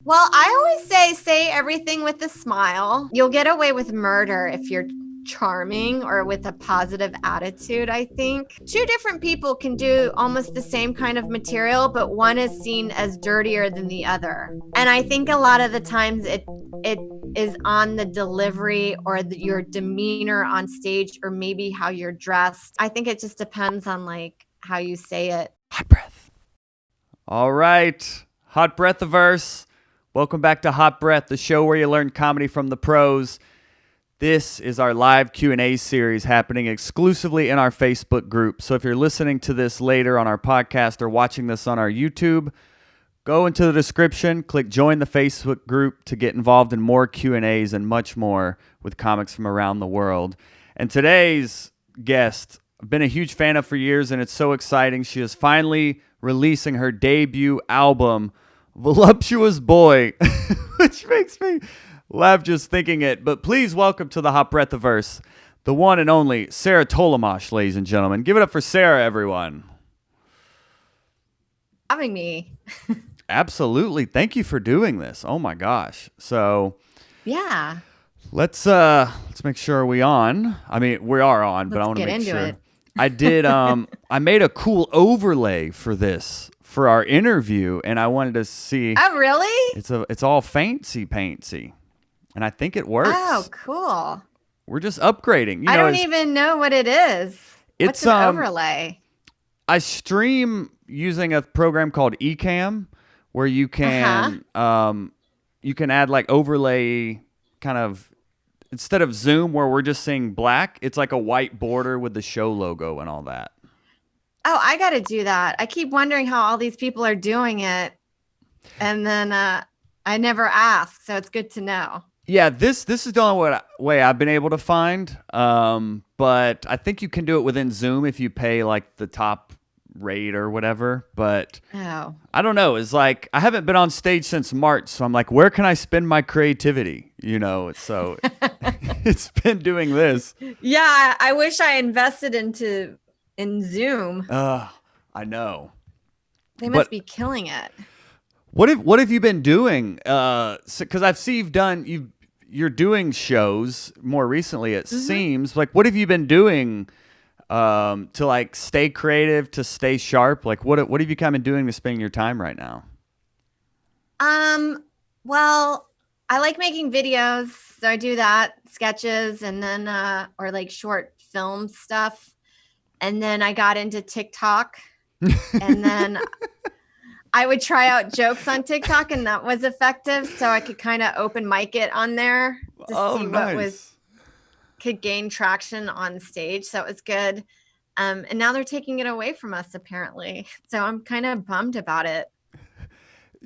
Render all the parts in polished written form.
Well, I always say everything with a smile. You'll get away with murder if you're charming or with a positive attitude, I think. Two different people can do almost the same kind of material, but one is seen as dirtier than the other. And I think a lot of the times it is on the delivery or your demeanor on stage or maybe how you're dressed. I think it just depends on like how you say it. Hot breath. All right. Hot breathiverse. Welcome back to Hot Breath, the show where you learn comedy from the pros. This is our live Q&A series happening exclusively in our Facebook group. So if you're listening to this later on our podcast or watching this on our YouTube, go into the description, click join the Facebook group to get involved in more Q&As and much more with comics from around the world. And today's guest, I've been a huge fan of for years, and it's so exciting. She is finally releasing her debut album, Voluptuous Boy, which makes me laugh just thinking it. But please welcome to the Hot Breathiverse, the one and only Sarah Tollemache, ladies and gentlemen. Give it up for Sarah, everyone. Having me. Absolutely. Thank you for doing this. Oh my gosh. So yeah. Let's make sure we on. I mean, we are on, but I want to make sure. I did I made a cool overlay for this for our interview, and I wanted to see. Oh, really? It's all fancy pantsy, and I think it works. Oh, cool. We're just upgrading. I don't even know what it is. What's an overlay? I stream using a program called Ecamm, where you can add like overlay kind of. Instead of Zoom, where we're just seeing black, it's like a white border with the show logo and all that. Oh, I got to do that. I keep wondering how all these people are doing it. And then I never ask, so it's good to know. Yeah, this is the only way I've been able to find. But I think you can do it within Zoom if you pay like the top rate or whatever. But I don't know. It's like I haven't been on stage since March, so I'm like, where can I spend my creativity? You know, so it's been doing this. Yeah, I wish I invested in Zoom. I know. They must be killing it. What have you been doing? Because I've seen you're doing shows more recently. It seems like what have you been doing to like stay creative, to stay sharp? Like what have you kind of been doing to spend your time right now? Well, I like making videos, so I do that, sketches, and then or like short film stuff. And then I got into TikTok, and then I would try out jokes on TikTok, and that was effective. So I could kind of open mic it on there to see what could gain traction on stage. So it was good. And now they're taking it away from us, apparently. So I'm kind of bummed about it.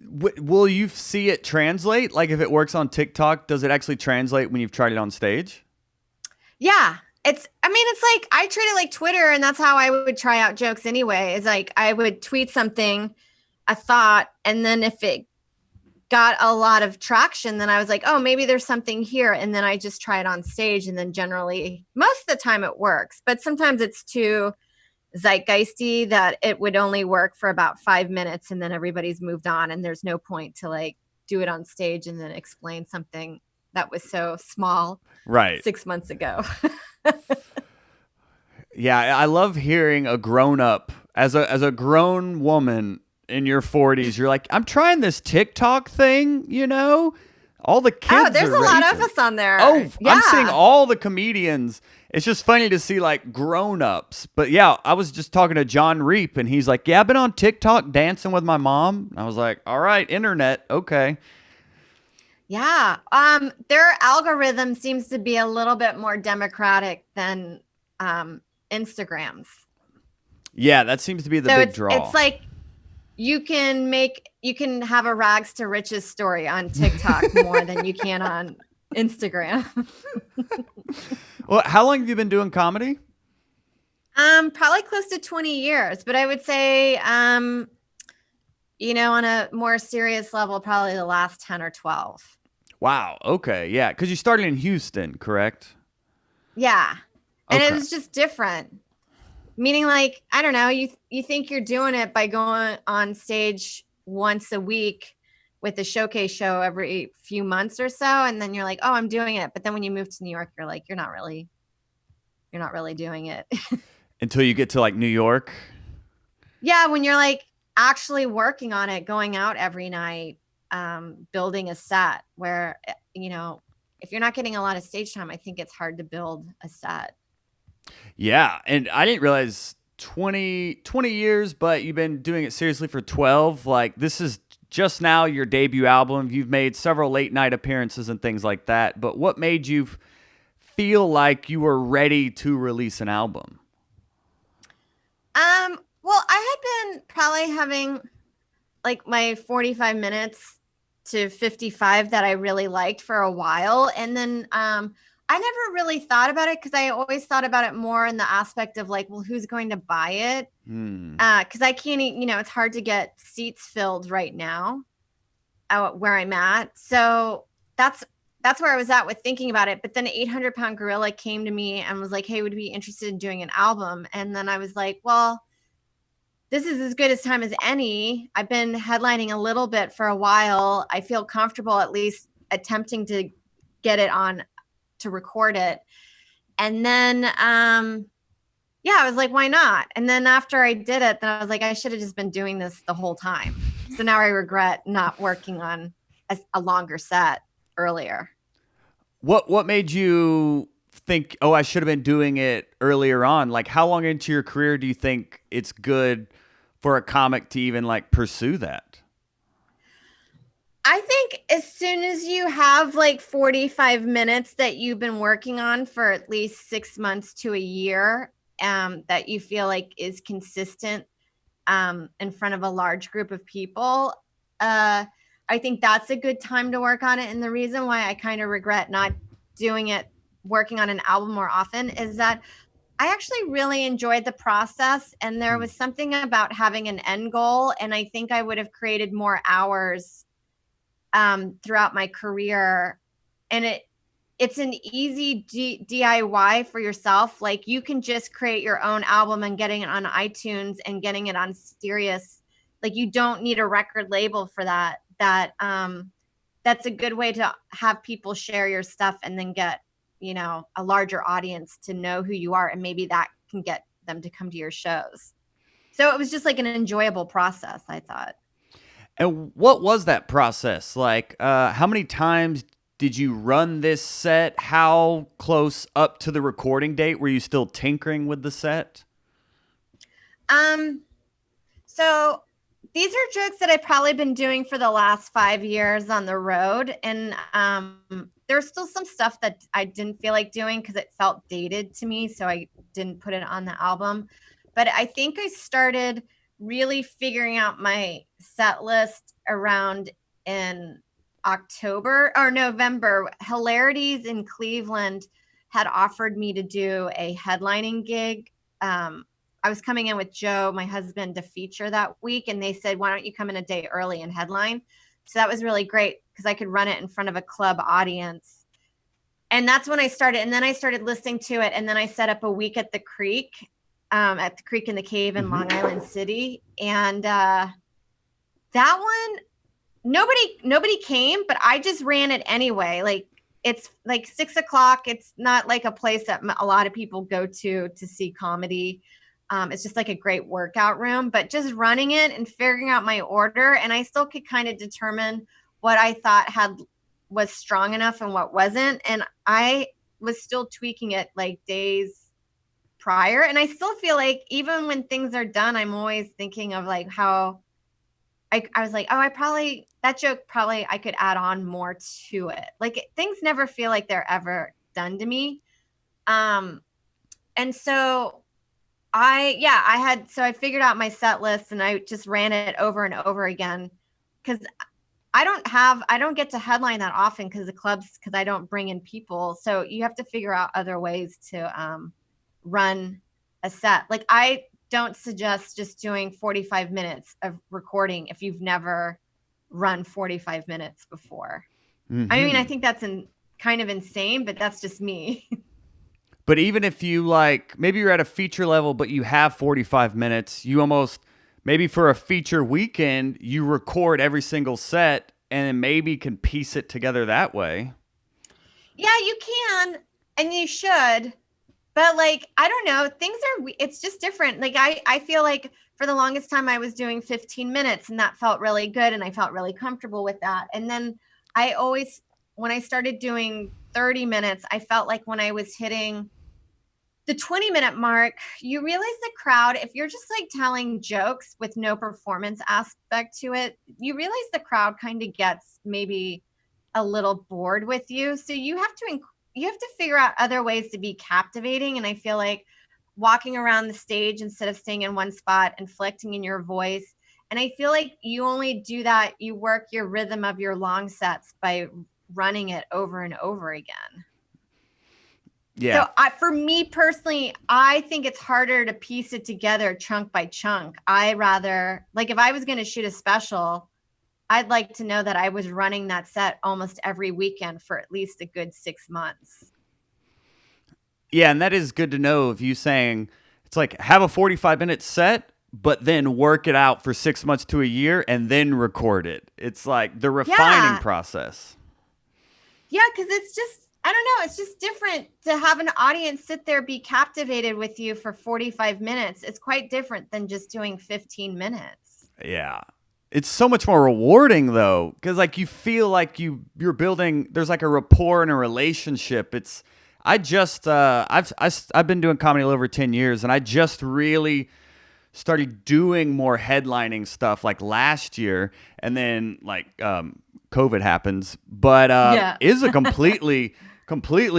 Will you see it translate? Like if it works on TikTok, does it actually translate when you've tried it on stage? Yeah. It's like I treat it like Twitter, and that's how I would try out jokes anyway. Is like I would tweet something, a thought, and then if it got a lot of traction, then I was like, oh, maybe there's something here. And then I just try it on stage, and then generally most of the time it works, but sometimes it's too zeitgeisty that it would only work for about 5 minutes, and then everybody's moved on, and there's no point to like do it on stage and then explain something that was so small 6 months ago. Yeah, I love hearing a grown up as a grown woman in your 40s. You're like, I'm trying this TikTok thing, you know? All the kids. Oh, there's a lot of us on there. Oh, yeah. I'm seeing all the comedians. It's just funny to see like grown-ups. But yeah, I was just talking to John Reap, and he's like, yeah, I've been on TikTok dancing with my mom. And I was like, all right, internet, okay. Yeah. Their algorithm seems to be a little bit more democratic than Instagram's. Yeah, that seems to be the big draw. It's like you can have a rags to riches story on TikTok more than you can on Instagram. Well, how long have you been doing comedy? Probably close to 20 years, but I would say, on a more serious level, probably the last 10 or 12. Wow. Okay. Yeah. Because you started in Houston, correct? Yeah. And it was just different. Meaning, like, I don't know, you think you're doing it by going on stage once a week with a showcase show every few months or so, and then you're like, oh, I'm doing it. But then when you move to New York, you're like, you're not really doing it. Until you get to like New York. Yeah, when you're like actually working on it, going out every night, building a set where, if you're not getting a lot of stage time, I think it's hard to build a set. Yeah, and I didn't realize 20 years, but you've been doing it seriously for 12. Like, this is just now your debut album. You've made several late night appearances and things like that. But what made you feel like you were ready to release an album? Well, I had been probably having like my 45 minutes to 55 that I really liked for a while. And then I never really thought about it because I always thought about it more in the aspect of like, well, who's going to buy it? Because I can't, it's hard to get seats filled right now where I'm at. So that's where I was at with thinking about it. But then 800-pound gorilla came to me and was like, hey, would you be interested in doing an album? And then I was like, well, this is as good as time as any. I've been headlining a little bit for a while. I feel comfortable at least attempting to get it on to record it. And then, I was like, why not? And then after I did it, then I was like, I should have just been doing this the whole time. So now I regret not working on a longer set earlier. What made you think, oh, I should have been doing it earlier on? Like, how long into your career do you think it's good for a comic to even like pursue that? I think as soon as you have like 45 minutes that you've been working on for at least 6 months to a year, that you feel like is consistent in front of a large group of people, I think that's a good time to work on it. And the reason why I kind of regret not working on an album more often is that I actually really enjoyed the process, and there was something about having an end goal. And I think I would have created more hours throughout my career. And it's an easy DIY for yourself. Like, you can just create your own album and getting it on iTunes and getting it on Sirius. Like, you don't need a record label for that. That's a good way to have people share your stuff and then get a larger audience to know who you are, and maybe that can get them to come to your shows. So it was just like an enjoyable process, I thought. And what was that process like? How many times did you run this set? How close up to the recording date were you still tinkering with the set? So these are jokes that I've probably been doing for the last 5 years on the road. And there's still some stuff that I didn't feel like doing because it felt dated to me. So I didn't put it on the album. But I think I started really figuring out my set list around in October or November. Hilarities in Cleveland had offered me to do a headlining gig. I was coming in with Joe, my husband, to feature that week. And they said, why don't you come in a day early and headline? So that was really great because I could run it in front of a club audience. And that's when I started. And then I started listening to it. And then I set up a week at the Creek in the Cave in Long Island City. And that one, nobody came, but I just ran it anyway. Like, it's like 6 o'clock. It's not like a place that a lot of people go to see comedy. It's just like a great workout room, but just running it and figuring out my order. And I still could kind of determine what I thought was strong enough and what wasn't. And I was still tweaking it like days prior. And I still feel like even when things are done, I'm always thinking of like how I was like, oh, that joke probably I could add on more to it. Like, things never feel like they're ever done to me. And so I figured out my set list and I just ran it over and over again because I don't get to headline that often because I don't bring in people. So you have to figure out other ways to run a set. Like, I don't suggest just doing 45 minutes of recording if you've never run 45 minutes before. I mean, I think that's kind of insane, but that's just me. But even if you maybe you're at a feature level, but you have 45 minutes, you almost, maybe for a feature weekend, you record every single set and then maybe can piece it together that way. Yeah, you can, and you should. But like, I don't know, it's just different. Like I feel like for the longest time I was doing 15 minutes and that felt really good and I felt really comfortable with that. And then when I started doing 30 minutes, I felt like when I was hitting the 20-minute mark, you realize the crowd, if you're just like telling jokes with no performance aspect to it, you realize the crowd kind of gets maybe a little bored with you. So you have to figure out other ways to be captivating. And I feel like walking around the stage instead of staying in one spot, inflecting in your voice. And I feel like you only do that, you work your rhythm of your long sets by running it over and over again. Yeah. So for me personally, I think it's harder to piece it together chunk by chunk. I rather, like, if I was going to shoot a special, I'd like to know that I was running that set almost every weekend for at least a good 6 months. Yeah, and that is good to know of you saying it's like have a 45-minute set, but then work it out for 6 months to a year and then record it. It's like the refining process. Yeah, because it's just, I don't know, it's just different to have an audience sit there, be captivated with you for 45 minutes. It's quite different than just doing 15 minutes. Yeah. It's so much more rewarding though, because like you feel like you're building. There's like a rapport and a relationship. I've been doing comedy a little over 10 years, and I just really started doing more headlining stuff like last year, and then like COVID happens, but is a completely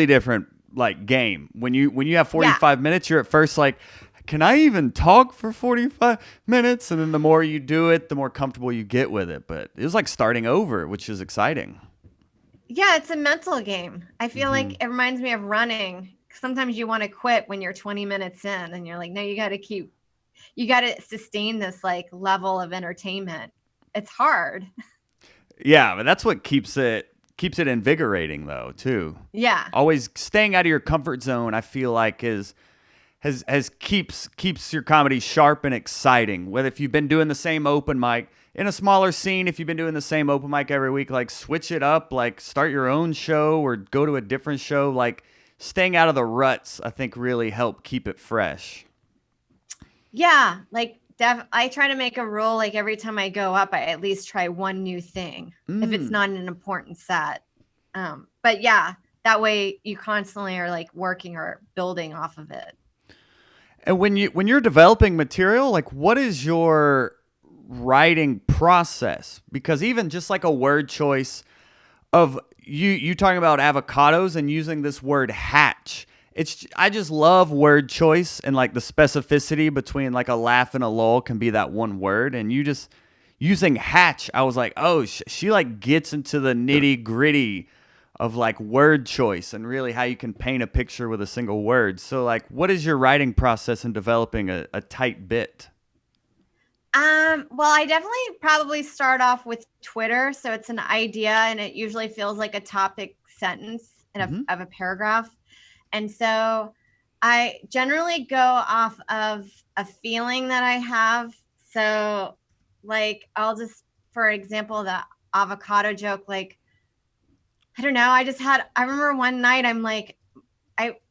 different like game. When you have 45 minutes, you're at first like, can I even talk for 45 minutes? And then the more you do it, the more comfortable you get with it. But it was like starting over, which is exciting. Yeah, it's a mental game. I feel like it reminds me of running. Sometimes you want to quit when you're 20 minutes in and you're like, no, you got to sustain this like level of entertainment. It's hard. Yeah, but that's what keeps it invigorating though, too. Yeah. Always staying out of your comfort zone, I feel like keeps your comedy sharp and exciting. Whether if you've been doing the same open mic in a smaller scene, if you've been doing the same open mic every week, like switch it up, like start your own show or go to a different show. Like staying out of the ruts, I think really help keep it fresh. Yeah, like I try to make a rule, like every time I go up, I at least try one new thing if it's not an important set. But yeah, that way you constantly are like working or building off of it. And when you're developing material, like what is your writing process? Because even just like a word choice of you talking about avocados and using this word hatch. I just love word choice and like the specificity between like a laugh and a lull can be that one word. And you just using hatch, I was like, oh, she like gets into the nitty gritty of like word choice and really how you can paint a picture with a single word. So like, what is your writing process in developing a tight bit? Well, I definitely probably start off with Twitter. So it's an idea and it usually feels like a topic sentence of a paragraph. And so I generally go off of a feeling that I have. So like, for example, the avocado joke, like, I don't know. I remember one night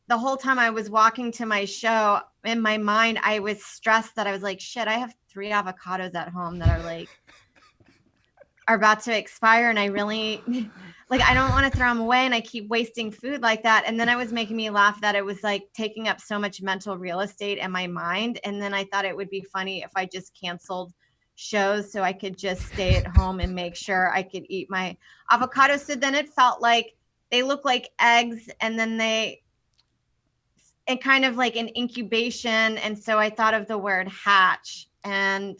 the whole time I was walking to my show in my mind, I was stressed that I was like, shit, I have 3 avocados at home that are about to expire. And I really like, I don't want to throw them away. And I keep wasting food like that. And then it was making me laugh that it was like taking up so much mental real estate in my mind. And then I thought it would be funny if I just canceled shows so I could just stay at home and make sure I could eat my avocados. So then it felt like they look like eggs and then and kind of like an incubation. And so I thought of the word hatch and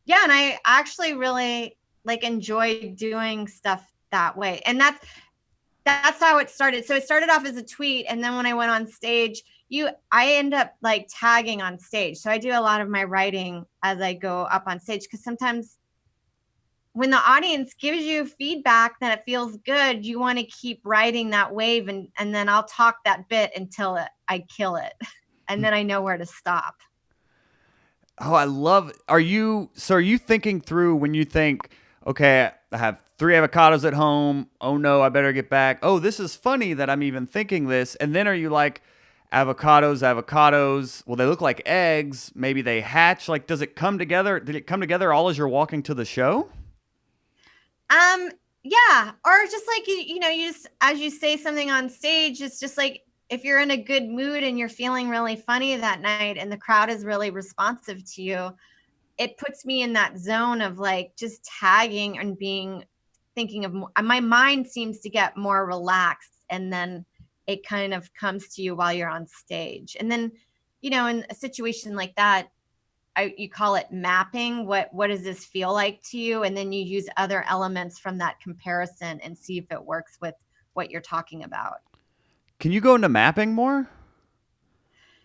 I actually really like enjoy doing stuff that way. And that's how it started. So it started off as a tweet. And then when I went on stage, I end up like tagging on stage. So I do a lot of my writing as I go up on stage because sometimes when the audience gives you feedback that it feels good, you want to keep riding that wave and then I'll talk that bit until I kill it. And then I know where to stop. Oh, I love. Are you thinking through when you think, okay, I have three avocados at home. Oh no, I better get back. Oh, this is funny that I'm even thinking this. And then are you like, avocados? Well, they look like eggs. Maybe they hatch. Like, does it come together? Did it come together all as you're walking to the show? Um, yeah, or just like you just as you say something on stage, it's just like if you're in a good mood and you're feeling really funny that night and the crowd is really responsive to you, it puts me in that zone of like just tagging and being thinking of more, my mind seems to get more relaxed, and then it kind of comes to you while you're on stage. And then, in a situation like that, you call it mapping. What does this feel like to you? And then you use other elements from that comparison and see if it works with what you're talking about. Can you go into mapping more?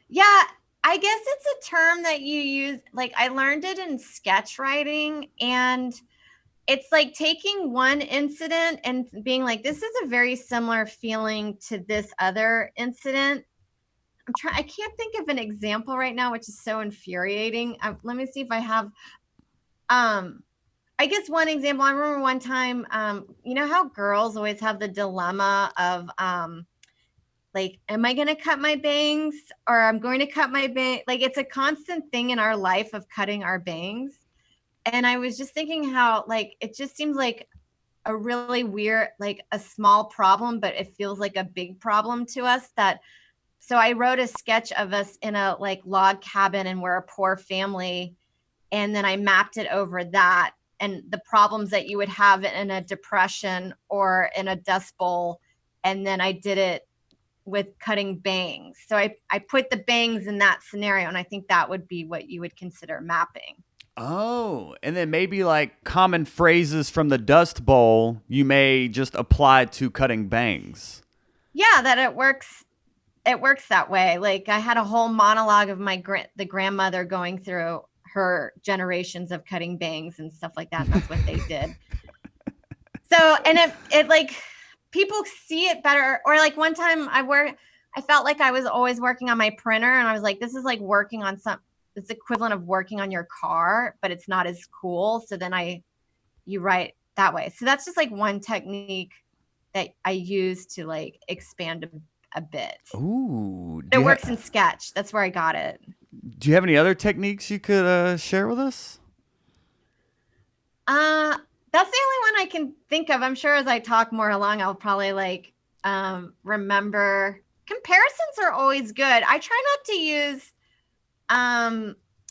Yeah, I guess it's a term that you use. Like I learned it in sketch writing, and it's like taking one incident and being like, this is a very similar feeling to this other incident. I can't think of an example right now, which is so infuriating. Let me see if I have. I guess one example. I remember one time. You know how girls always have the dilemma of like, am I going to cut my bangs, or I'm going to cut my bang? Like it's a constant thing in our life of cutting our bangs. And I was just thinking how like it just seems like a really weird, like a small problem, but it feels like a big problem to us. So I wrote a sketch of us in a like log cabin and we're a poor family. And then I mapped it over that and the problems that you would have in a depression or in a dust bowl. And then I did it with cutting bangs. So I put the bangs in that scenario. And I think that would be what you would consider mapping. Oh, and then maybe like common phrases from the Dust Bowl you may just apply to cutting bangs. Yeah, that it works. It works that way. Like I had a whole monologue of the grandmother going through her generations of cutting bangs and stuff like that. And that's what they did. So, and it like people see it better. Or like one time I felt like I was always working on my printer, and I was like, this is like working on it's equivalent of working on your car, but it's not as cool. So then you write that way. So that's just like one technique that I use to like expand a bit. Ooh. It works in sketch. That's where I got it. Do you have any other techniques you could share with us? That's the only one I can think of. I'm sure as I talk more along, I'll probably like remember. Comparisons are always good. I try not to use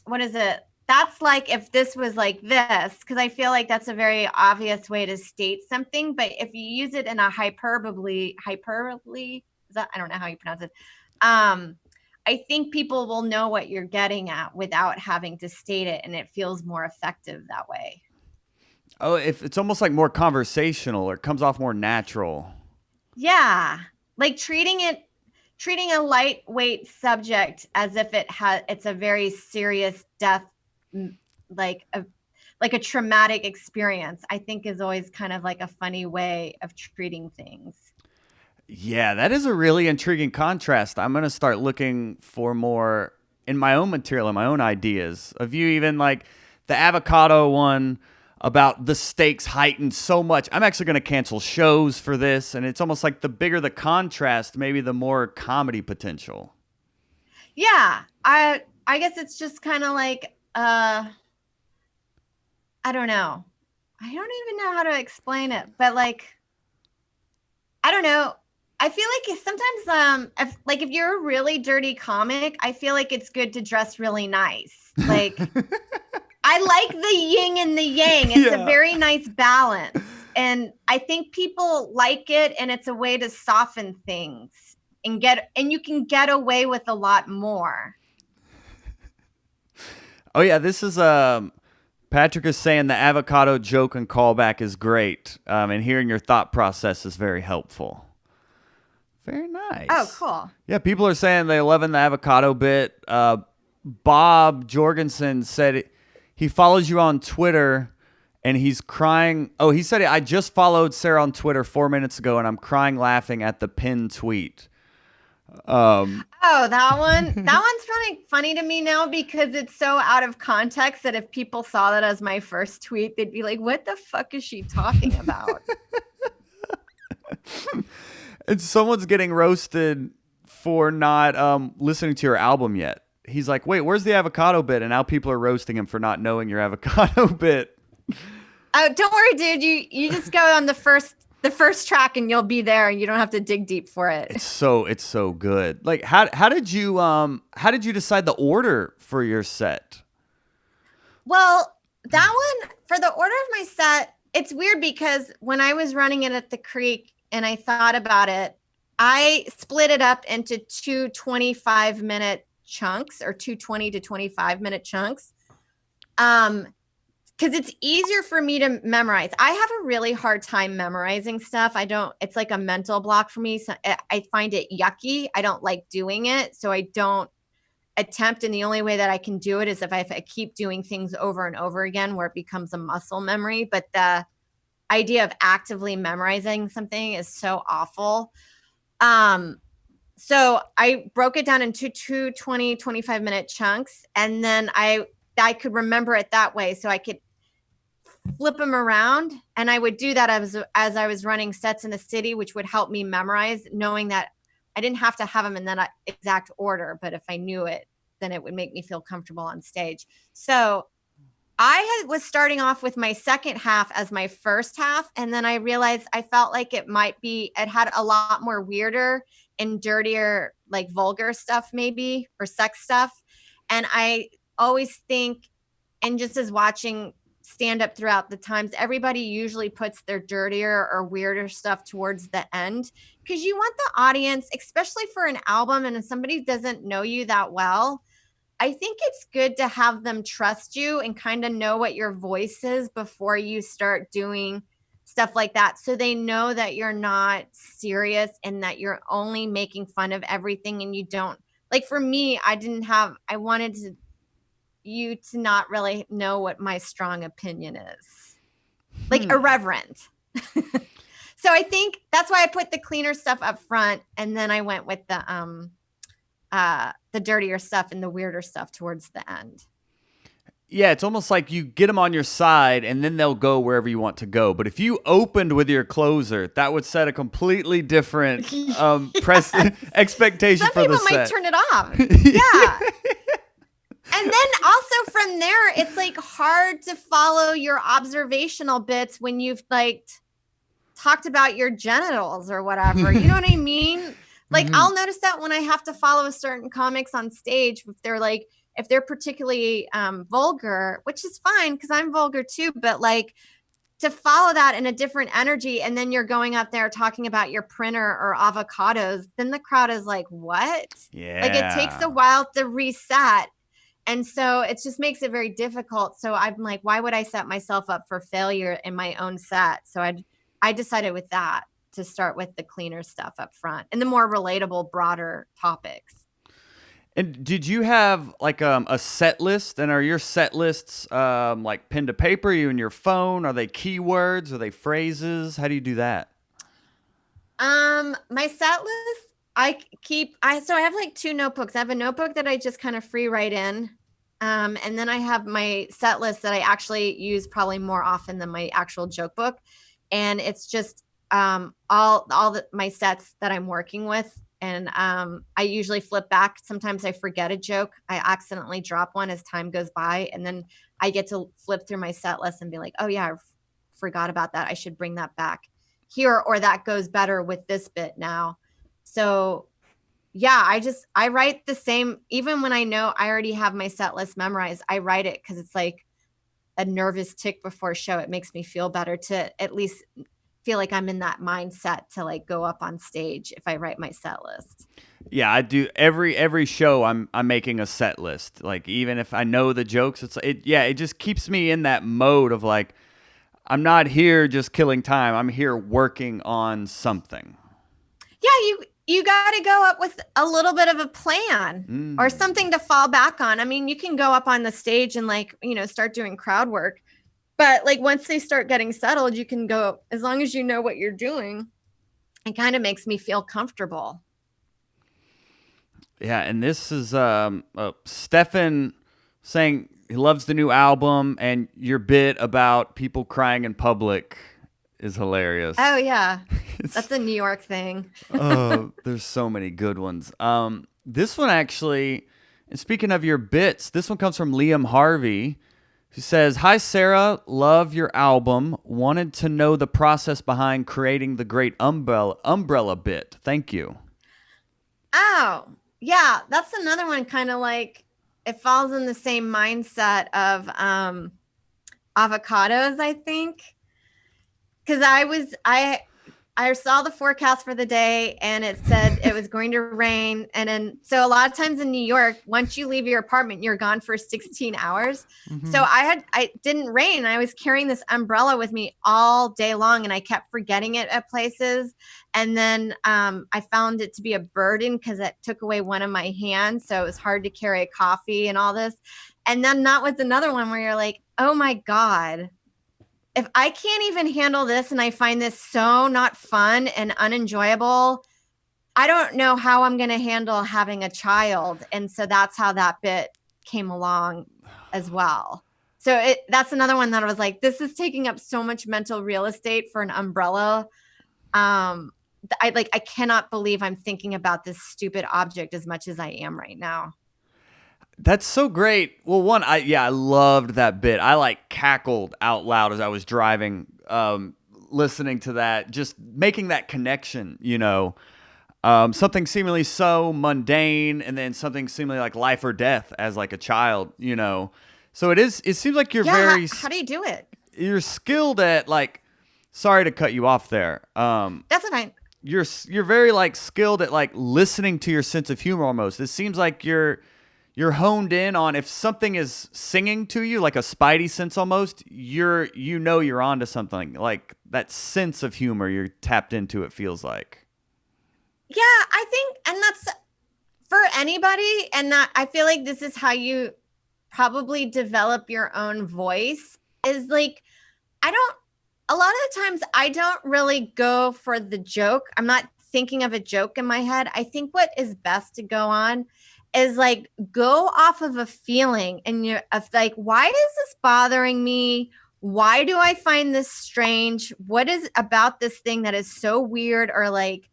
what is it? That's like if this was like this, because I feel like that's a very obvious way to state something. But if you use it in a hyperbole, is that, I don't know how you pronounce it. I think people will know what you're getting at without having to state it, and it feels more effective that way. Oh, if it's almost like more conversational or it comes off more natural. Yeah, like treating a lightweight subject as if it's a very serious death, like a traumatic experience, I think is always kind of like a funny way of treating things. Yeah, that is a really intriguing contrast. I'm going to start looking for more in my own material and my own ideas of you, even like the avocado one about the stakes heightened so much. I'm actually going to cancel shows for this. And it's almost like the bigger the contrast, maybe the more comedy potential. Yeah. I guess it's just kind of like, I don't know. I don't even know how to explain it, but like, I don't know. I feel like sometimes, if you're a really dirty comic, I feel like it's good to dress really nice. Like, I like the yin and the yang. It's a very nice balance. And I think people like it, and it's a way to soften things and you can get away with a lot more. Oh yeah, this is Patrick is saying the avocado joke and callback is great. And hearing your thought process is very helpful. Very nice. Oh, cool. Yeah, people are saying they're loving the avocado bit. Bob Jorgensen said he follows you on Twitter and he's crying. Oh, he said, I just followed Sarah on Twitter 4 minutes ago and I'm crying laughing at the pinned tweet. Oh, that one. That one's really funny to me now because it's so out of context that if people saw that as my first tweet, they'd be like, "What the fuck is she talking about?" And someone's getting roasted for not listening to your album yet. He's like, "Wait, where's the avocado bit?" And now people are roasting him for not knowing your avocado bit. Oh, don't worry, dude. You just go on the first track and you'll be there. You don't have to dig deep for it. It's so good. Like how did you decide the order for your set? Well, that one for the order of my set, it's weird because when I was running it at the Creek and I thought about it, I split it up into two 25-minute chunks or two 20 to 25-minute chunks. Because it's easier for me to memorize. I have a really hard time memorizing stuff. It's like a mental block for me. So I find it yucky. I don't like doing it. So I don't attempt. And the only way that I can do it is if I keep doing things over and over again where it becomes a muscle memory. But the idea of actively memorizing something is so awful. So I broke it down into two 20, 25-minute chunks. And then I could remember it that way. So I could flip them around, and I would do that as I was running sets in the city, which would help me memorize, knowing that I didn't have to have them in that exact order, but if I knew it, then it would make me feel comfortable on stage. So was starting off with my second half as my first half, and then I realized I felt like it had a lot more weirder and dirtier, like vulgar stuff maybe, or sex stuff. And I always think, and just as watching stand up throughout the times, everybody usually puts their dirtier or weirder stuff towards the end because you want the audience, especially for an album and if somebody doesn't know you that well, I think it's good to have them trust you and kind of know what your voice is before you start doing stuff like that, so they know that you're not serious and that you're only making fun of everything. And you don't, like, for me, I wanted you to not really know what my strong opinion is, like irreverent. So I think that's why I put the cleaner stuff up front, and then I went with the dirtier stuff and the weirder stuff towards the end. Yeah, it's almost like you get them on your side and then they'll go wherever you want to go. But if you opened with your closer, that would set a completely different expectation for the set. Some people might turn it off. Yeah. And then also from there, it's like hard to follow your observational bits when you've like talked about your genitals or whatever. You know what I mean? Like I'll notice that when I have to follow certain comics on stage, if they're particularly vulgar, which is fine because I'm vulgar too, but like to follow that in a different energy, and then you're going up there talking about your printer or avocados, then the crowd is like, what? Yeah. Like it takes a while to reset. And so it just makes it very difficult. So I'm like, why would I set myself up for failure in my own set? So I decided with that to start with the cleaner stuff up front and the more relatable, broader topics. And did you have like a set list? And are your set lists like pen to paper? Are you in your phone? Are they keywords? Are they phrases? How do you do that? My set list, so I have like two notebooks. I have a notebook that I just kind of free write in. And then I have my set list that I actually use probably more often than my actual joke book. And it's just my sets that I'm working with. And I usually flip back. Sometimes I forget a joke. I accidentally drop one as time goes by. And then I get to flip through my set list and be like, oh yeah, I forgot about that. I should bring that back here, or that goes better with this bit now. So yeah, I write the same, even when I know I already have my set list memorized, I write it because it's like a nervous tick before a show. It makes me feel better to at least feel like I'm in that mindset to like go up on stage if I write my set list. Yeah, I do every show. I'm making a set list. Like even if I know the jokes, it just keeps me in that mode of like I'm not here just killing time. I'm here working on something. Yeah, you got to go up with a little bit of a plan or something to fall back on. I mean, you can go up on the stage and like, start doing crowd work. But like once they start getting settled, you can go, as long as you know what you're doing, it kind of makes me feel comfortable. Yeah, and this is Stefan saying he loves the new album, and your bit about people crying in public is hilarious. Oh yeah. It's, That's a New York thing. oh, there's so many good ones. This one actually, and speaking of your bits, this one comes from Liam Harvey, who says, "Hi Sarah, love your album. Wanted to know the process behind creating the great umbrella bit. Thank you." Oh, yeah, that's another one kind of like it falls in the same mindset of avocados, I think. Cuz I saw the forecast for the day and it said it was going to rain. And then, so a lot of times in New York, once you leave your apartment, you're gone for 16 hours. So I didn't rain. I was carrying this umbrella with me all day long and I kept forgetting it at places. And then I found it to be a burden because it took away one of my hands. So it was hard to carry a coffee and all this. And then that was another one where you're like, oh my God, if I can't even handle this and I find this so not fun and unenjoyable, I don't know how I'm going to handle having a child. And so that's how that bit came along as well. So that's another one that I was like, this is taking up so much mental real estate for an umbrella. I cannot believe I'm thinking about this stupid object as much as I am right now. That's so great. Well, one, I loved that bit. I like cackled out loud as I was driving, listening to that, just making that connection. Something seemingly so mundane, and then something seemingly like life or death as like a child. So it is. It seems like you're very. How do you do it? You're skilled at like. Sorry to cut you off there. That's fine. You're very like skilled at like listening to your sense of humor almost. It seems like you're honed in on if something is singing to you, like a spidey sense almost, you're onto something. Like that sense of humor you're tapped into, it feels like. Yeah, I think, and that's for anybody. And that I feel like this is how you probably develop your own voice is like, a lot of the times I don't really go for the joke. I'm not thinking of a joke in my head. I think what is best to go on is like go off of a feeling and you're of like, why is this bothering me? Why do I find this strange? What is about this thing that is so weird or like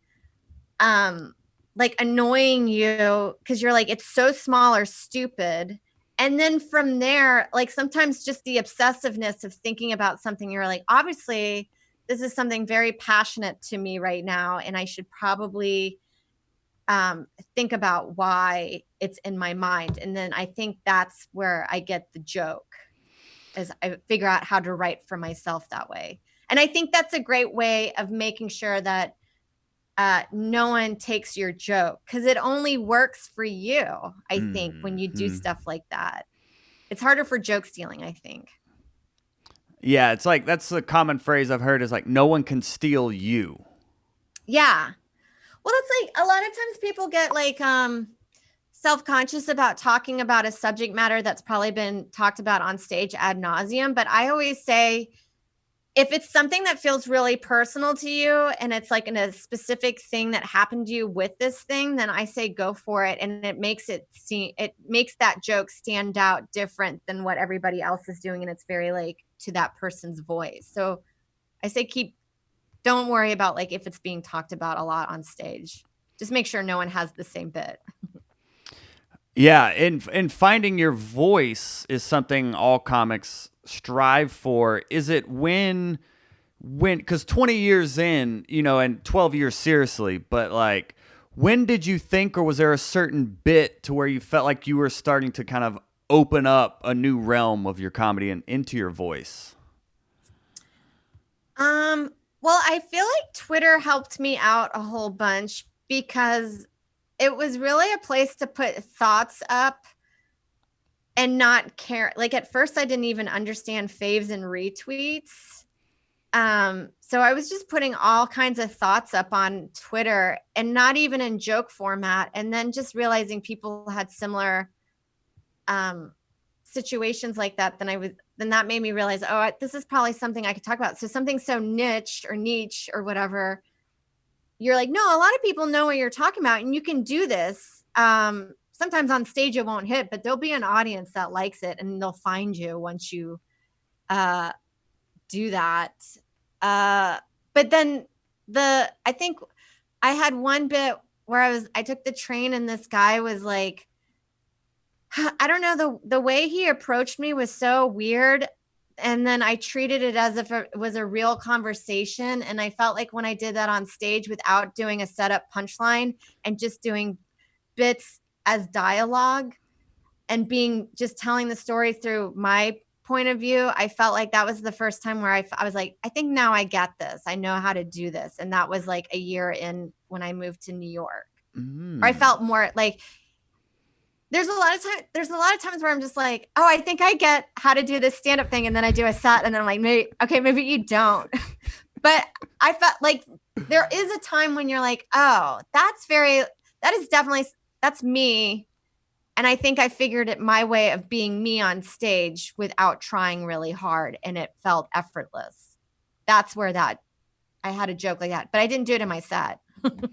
annoying you because you're like it's so small or stupid. And then from there, like sometimes just the obsessiveness of thinking about something, you're like, obviously this is something very passionate to me right now and I should probably think about why it's in my mind. And then I think that's where I get the joke, as I figure out how to write for myself that way. And I think that's a great way of making sure that no one takes your joke because it only works for you. I think when you do stuff like that, it's harder for joke stealing, I think. Yeah, it's like that's a common phrase I've heard is like no one can steal you. Yeah. Well, that's like a lot of times people get like self-conscious about talking about a subject matter that's probably been talked about on stage ad nauseum. But I always say, if it's something that feels really personal to you and it's like in a specific thing that happened to you with this thing, then I say go for it. And it makes that joke stand out different than what everybody else is doing. And it's very like to that person's voice. So I say don't worry about like if it's being talked about a lot on stage. Just make sure no one has the same bit. Yeah, and finding your voice is something all comics strive for. Is it when because 20 years in, and 12 years seriously, but like when did you think, or was there a certain bit to where you felt like you were starting to kind of open up a new realm of your comedy and into your voice? Well, I feel like Twitter helped me out a whole bunch because it was really a place to put thoughts up and not care. Like at first I didn't even understand faves and retweets. So I was just putting all kinds of thoughts up on Twitter and not even in joke format. And then just realizing people had similar situations like that, then that made me realize, this is probably something I could talk about. So something so niche or whatever, you're like, no, a lot of people know what you're talking about and you can do this. sometimes on stage it won't hit, but there'll be an audience that likes it and they'll find you once you uh do that. But then I think I had one bit where I took the train and this guy was like, I don't know, the way he approached me was so weird. And then I treated it as if it was a real conversation. And I felt like when I did that on stage without doing a setup punchline and just doing bits as dialogue and just telling the story through my point of view, I felt like that was the first time where I was like, I think now I get this. I know how to do this. And that was like a year in when I moved to New York. Or I felt more like there's a lot of times where I'm just like, oh, I think I get how to do this stand-up thing. And then I do a set and then I'm like, maybe you don't. But I felt like there is a time when you're like, oh, that's me. And I think I figured it my way of being me on stage without trying really hard. And it felt effortless. That's where I had a joke like that, but I didn't do it in my set. But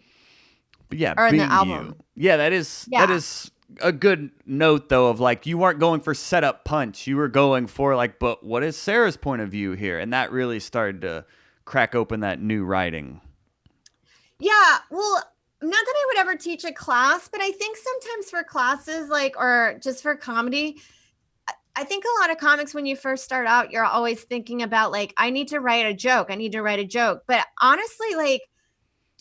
yeah, or in being the album. you. Yeah, that is a good note though of like you weren't going for setup punch. You were going for like, but what is Sarah's point of view here? And that really started to crack open that new writing. Yeah, well, not that I would ever teach a class, but I think sometimes for classes or just for comedy, I think a lot of comics when you first start out, you're always thinking about like, I need to write a joke. But honestly, like,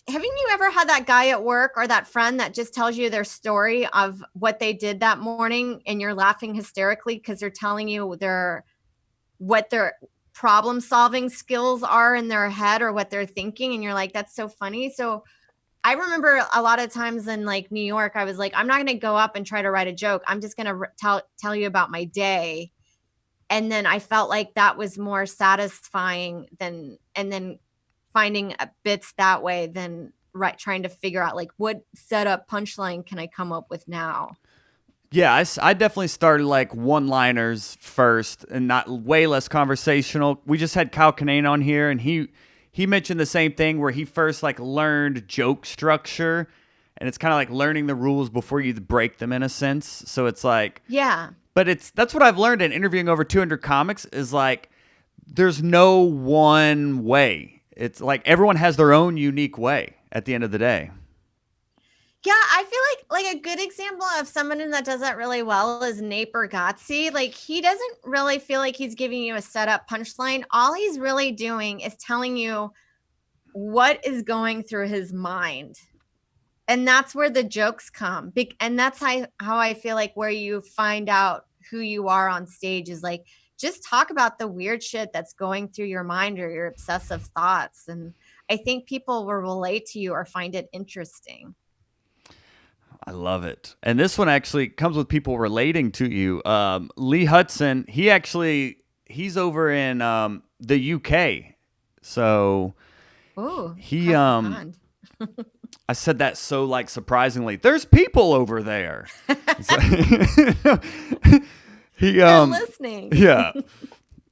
haven't you ever had that guy at work or that friend that just tells you their story of what they did that morning and you're laughing hysterically because they're telling you what their problem solving skills are in their head or what they're thinking, and you're like, that's so funny. So I remember a lot of times in like New York, I was like, I'm not going to go up and try to write a joke. I'm just going to tell you about my day. And then I felt like that was more satisfying and then finding bits that way than trying to figure out like what setup punchline can I come up with now. Yeah, I definitely started like one-liners first and not way less conversational. We just had Kyle Kinane on here and he mentioned the same thing where he first like learned joke structure, and it's kind of like learning the rules before you break them in a sense. So it's like, yeah, but that's what I've learned in interviewing over 200 comics is like there's no one way. It's like everyone has their own unique way at the end of the day. Yeah, I feel like a good example of someone that does that really well is Nate Bargatze. Like he doesn't really feel like he's giving you a setup punchline. All he's really doing is telling you what is going through his mind. And that's where the jokes come. And that's how I feel like where you find out who you are on stage is like, just talk about the weird shit that's going through your mind or your obsessive thoughts. And I think people will relate to you or find it interesting. I love it. And this one actually comes with people relating to you. Lee Hudson, he's over in the UK. So Ooh, he I said that so like surprisingly. There's people over there. They're listening. Yeah.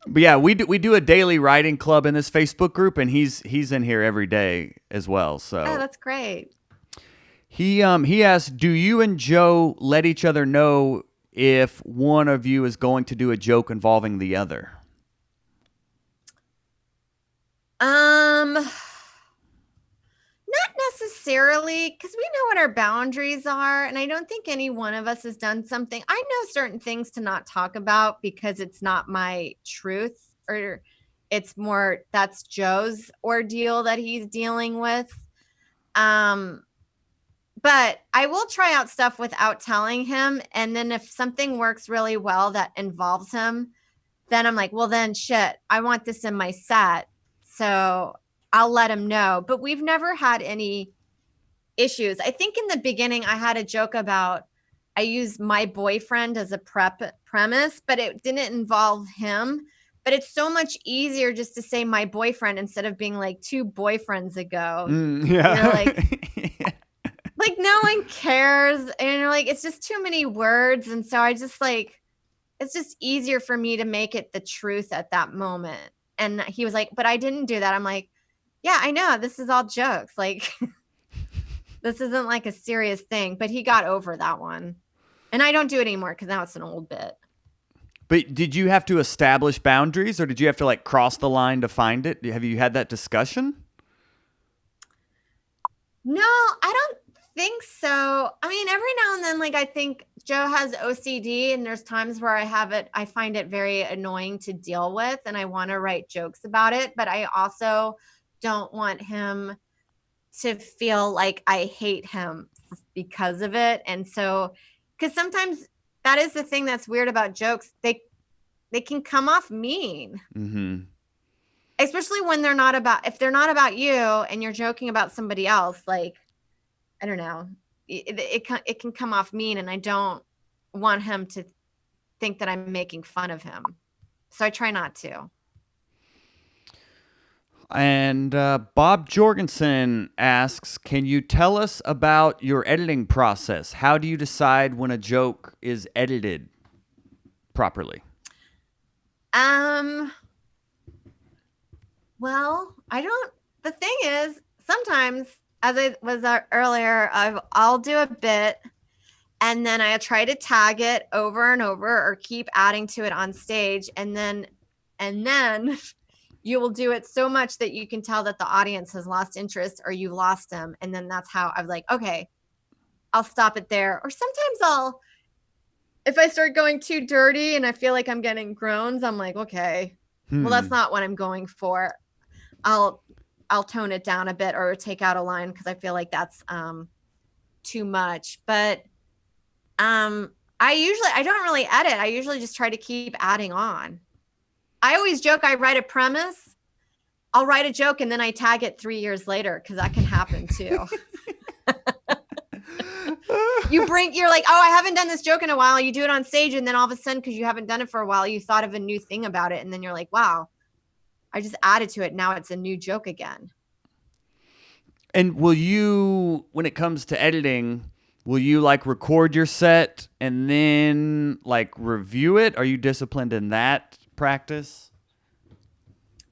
But yeah, we do a daily writing club in this Facebook group, and he's in here every day as well. So that's great. He asked, do you and Joe let each other know if one of you is going to do a joke involving the other? Not necessarily, because we know what our boundaries are, and I don't think any one of us has done something. I know certain things to not talk about because it's not my truth, or it's more that's Joe's ordeal that he's dealing with. But I will try out stuff without telling him, and then if something works really well that involves him, then I'm like, well, then shit, I want this in my set, so I'll let him know. But we've never had any issues. I think in the beginning I had a joke about I used my boyfriend as a premise, but it didn't involve him. But it's so much easier just to say my boyfriend instead of being like 2 boyfriends ago. Yeah. You're like, like no one cares. And you're like, it's just too many words. And so I just like, it's just easier for me to make it the truth at that moment. And he was like, but I didn't do that. I'm like, yeah, I know. This is all jokes. Like, This isn't like a serious thing, but he got over that one. And I don't do it anymore because now it's an old bit. But did you have to establish boundaries, or did you have to like cross the line to find it? Have you had that discussion? No, I don't think so. I mean, every now and then, like, I think Joe has OCD, and there's times where I find it very annoying to deal with, and I want to write jokes about it. But I also don't want him to feel like I hate him because of it. And so, because sometimes that is the thing that's weird about jokes. They can come off mean. Mm-hmm. Especially when if they're not about you and you're joking about somebody else, like, I don't know, it can come off mean, and I don't want him to think that I'm making fun of him. So I try not to. And Bob Jorgensen asks, can you tell us about your editing process? How do you decide when a joke is edited properly? Well, the thing is, sometimes, as I was earlier, I'll do a bit and then I try to tag it over and over or keep adding to it on stage. And then you will do it so much that you can tell that the audience has lost interest or you lost them. And then that's how I'm like, okay, I'll stop it there. Or sometimes if I start going too dirty and I feel like I'm getting groans, I'm like, okay, well, that's not what I'm going for. I'll tone it down a bit or take out a line because I feel like that's too much. But I don't really edit. I usually just try to keep adding on. I always joke I write a premise, I'll write a joke, and then I tag it 3 years later because that can happen too. You're like, oh, I haven't done this joke in a while. You do it on stage, and then all of a sudden, because you haven't done it for a while, you thought of a new thing about it, and then you're like, wow, I just added to it. Now it's a new joke again. And will you, when it comes to editing, will you like record your set and then like review it? Are you disciplined in that practice?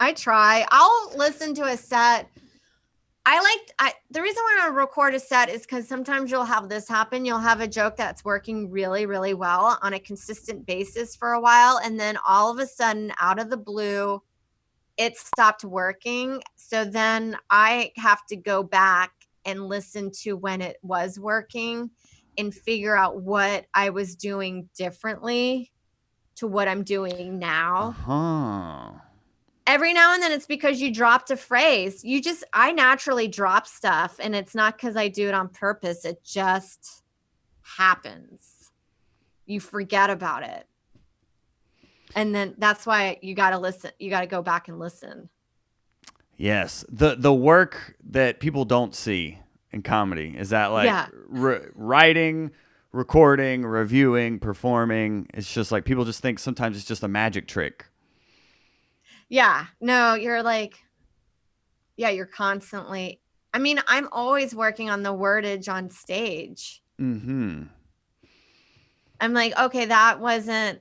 I try. I'll listen to a set. The reason why I record a set is because sometimes you'll have this happen. You'll have a joke that's working really, really well on a consistent basis for a while. And then all of a sudden, out of the blue, it stopped working. So then I have to go back and listen to when it was working and figure out what I was doing differently to what I'm doing now. Uh-huh. Every now and then it's because you dropped a phrase. I naturally drop stuff, and it's not because I do it on purpose. It just happens. You forget about it. And then that's why you got to listen. You got to go back and listen. Yes. The work that people don't see in comedy is that like writing, recording, reviewing, performing. It's just like people just think sometimes it's just a magic trick. Yeah. No, you're like, yeah, you're constantly. I mean, I'm always working on the wordage on stage. Mm-hmm. I'm like, okay, that wasn't.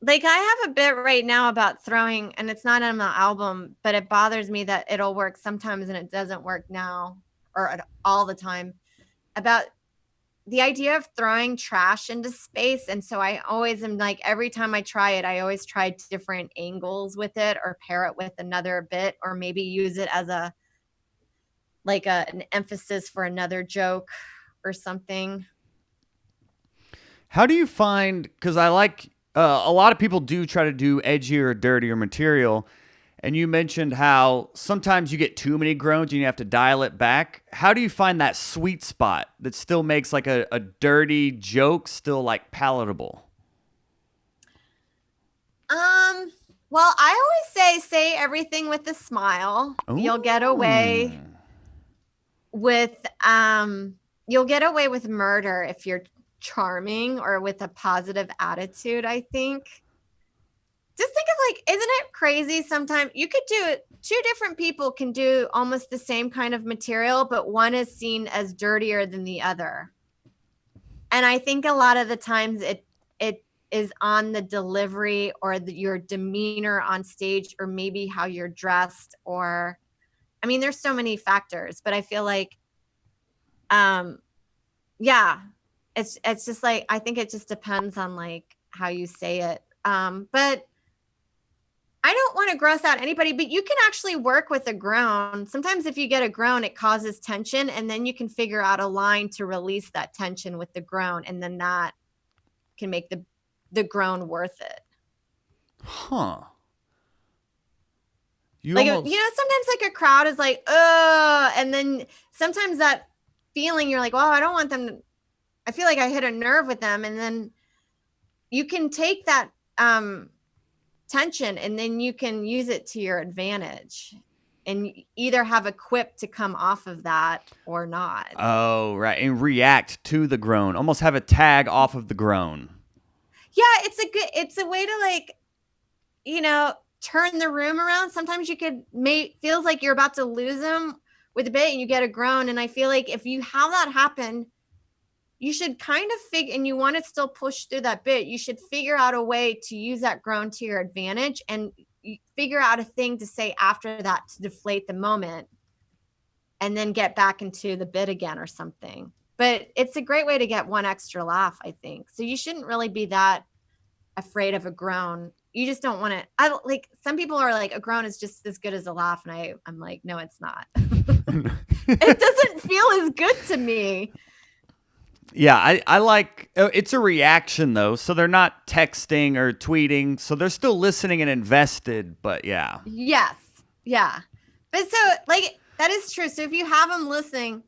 Like, I have a bit right now about throwing, and it's not on the album, but it bothers me that it'll work sometimes and it doesn't work now or all the time, about the idea of throwing trash into space. And so I always am like, every time I try it, I always try different angles with it or pair it with another bit or maybe use it as an emphasis for another joke or something. How do you find, because I like, a lot of people do try to do edgier, dirtier material. And you mentioned how sometimes you get too many groans and you have to dial it back. How do you find that sweet spot that still makes like a dirty joke still like palatable? Well, I always say everything with a smile. Ooh. You'll get away with murder if you're charming or with a positive attitude, I think. Just think of like, isn't it crazy? Sometimes you could do it. Two different people can do almost the same kind of material, but one is seen as dirtier than the other. And I think a lot of the times it is on the delivery or your demeanor on stage, or maybe how you're dressed, or, I mean, there's so many factors, but I feel like um yeah, it's just like, I think it just depends on like how you say it. But I don't want to gross out anybody, but you can actually work with a groan. Sometimes if you get a groan, it causes tension, and then you can figure out a line to release that tension with the groan, and then that can make the groan worth it. Huh. You Like, almost sometimes like a crowd is like, and then sometimes that feeling, you're like, well, I don't want them to, I feel like I hit a nerve with them. And then you can take that tension and then you can use it to your advantage and either have a quip to come off of that or not. Oh, right. And react to the groan. Almost have a tag off of the groan. Yeah, it's a way to like, turn the room around. Sometimes you could feels like you're about to lose them with a bit and you get a groan. And I feel like if you have that happen, you should kind of figure, and you want to still push through that bit, you should figure out a way to use that groan to your advantage and figure out a thing to say after that to deflate the moment and then get back into the bit again or something. But it's a great way to get one extra laugh, I think. So you shouldn't really be that afraid of a groan. You just don't want to. I like, some people are like, a groan is just as good as a laugh, and I'm like, no, it's not. It doesn't feel as good to me. Yeah, I like, it's a reaction though, so they're not texting or tweeting, so they're still listening and invested, but yeah. Yes. Yeah. But so like, that is true. So if you have them listening,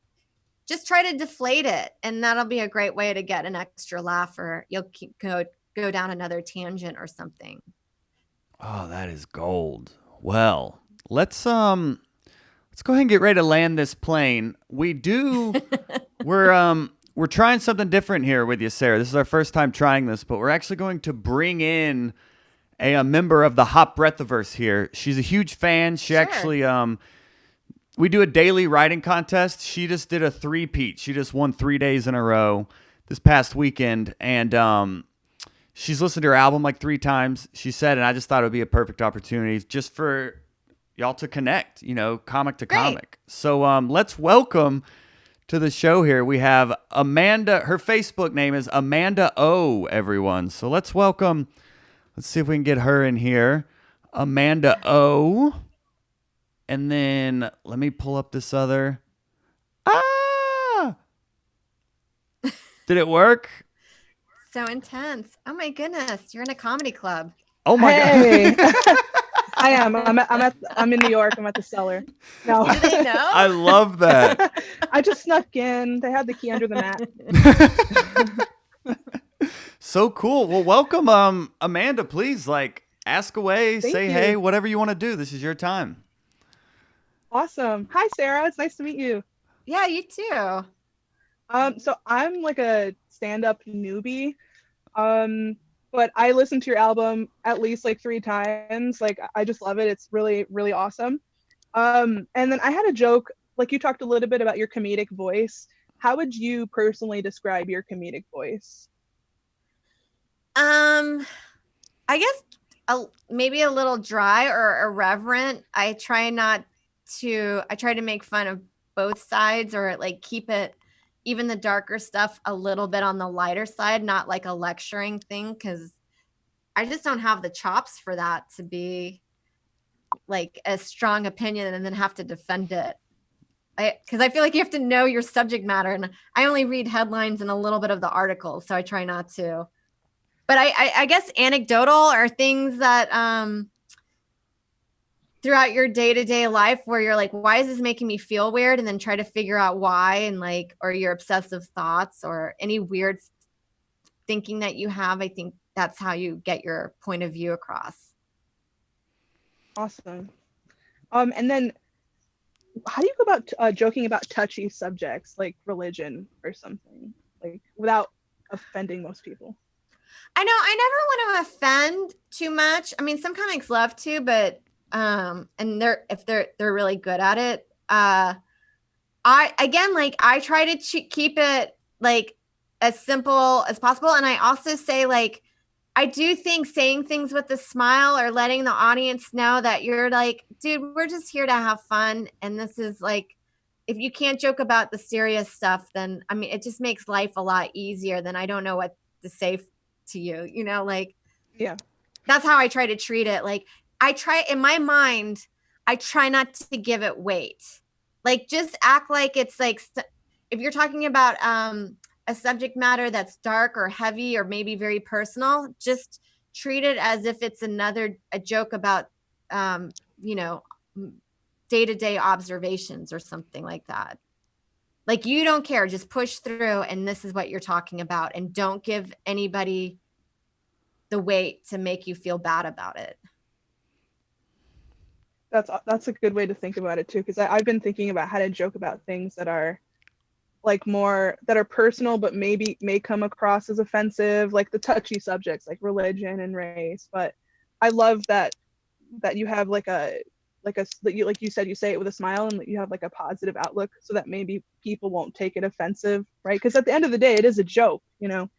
just try to deflate it, and that'll be a great way to get an extra laugh, or you'll go down another tangent or something. Oh, that is gold. Well, let's go ahead and get ready to land this plane. We're trying something different here with you, Sarah. This is our first time trying this, but we're actually going to bring in a member of the Hot Breathiverse here. She's a huge fan. She actually, we do a daily writing contest. She just did a three-peat. She just won 3 days in a row this past weekend, and she's listened to her album like 3 times, she said, and I just thought it would be a perfect opportunity just for y'all to connect, comic to comic. So let's welcome to the show here. We have Amanda. Her Facebook name is Amanda O, everyone. So let's see if we can get her in here. Amanda O. And then let me pull up this other. Did it work? So intense. Oh my goodness. You're in a comedy club. Oh my God. I am. I'm in New York. I'm at the Cellar. No. Do they know? I love that. I just snuck in. They had the key under the mat. So cool. Well, welcome, Amanda. Please, ask away, say hey, whatever you want to do. This is your time. Awesome. Hi, Sarah. It's nice to meet you. Yeah, you too. So I'm like a stand-up newbie. But I listened to your album at least 3 times. I just love it. It's really, really awesome. And then I had a joke, you talked a little bit about your comedic voice. How would you personally describe your comedic voice? I guess maybe a little dry or irreverent. I try to make fun of both sides, or keep it, even the darker stuff, a little bit on the lighter side, not like a lecturing thing, because I just don't have the chops for that to be a strong opinion and then have to defend it. Because I feel like you have to know your subject matter, and I only read headlines and a little bit of the articles, so I try not to. But I guess anecdotal are things that throughout your day-to-day life where you're like, why is this making me feel weird? And then try to figure out why, and or your obsessive thoughts or any weird thinking that you have. I think that's how you get your point of view across. Awesome. And then how do you go about joking about touchy subjects like religion or something, without offending most people? I know I never want to offend too much. I mean, some comics love to, but and they're really good at it. I try to keep it as simple as possible. And I also say, I do think saying things with a smile or letting the audience know that you're dude, we're just here to have fun. And this is if you can't joke about the serious stuff, then I mean, it just makes life a lot easier. Than I don't know what to say to you, you know, like, Yeah. that's how I try to treat it. Like, I try in my mind, I try not to give it weight. Like, just act like it's like, if you're talking about a subject matter that's dark or heavy or maybe very personal, just treat it as if it's a joke about, you know, day-to-day observations or something like that. Like, you don't care, just push through, and this is what you're talking about, and don't give anybody the weight to make you feel bad about it. That's a good way to think about it too, because I've been thinking about how to joke about things that are like more that are personal, but maybe may come across as offensive, like the touchy subjects like religion and race. But I love that you have like like you said, you say it with a smile and that you have like a positive outlook, so that maybe people won't take it offensive, right? Because at the end of the day, it is a joke, you know.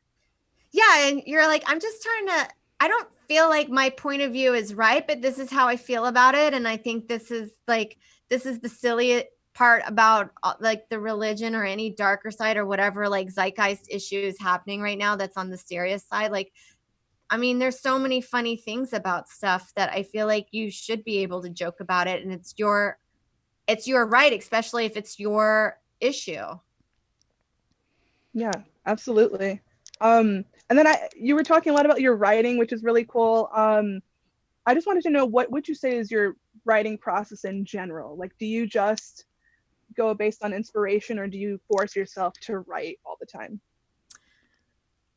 Yeah, and you're like, I'm just trying to, I don't feel like my point of view is right, but this is how I feel about it. And I think this is the silly part about like the religion or any darker side or whatever, like zeitgeist issues happening right now that's on the serious side. Like, I mean, there's so many funny things about stuff that I feel like you should be able to joke about it. And it's your right, especially if it's your issue. Yeah, absolutely. And then you were talking a lot about your writing, which is really cool. I just wanted to know, what would you say is your writing process in general? Like, do you just go based on inspiration, or do you force yourself to write all the time?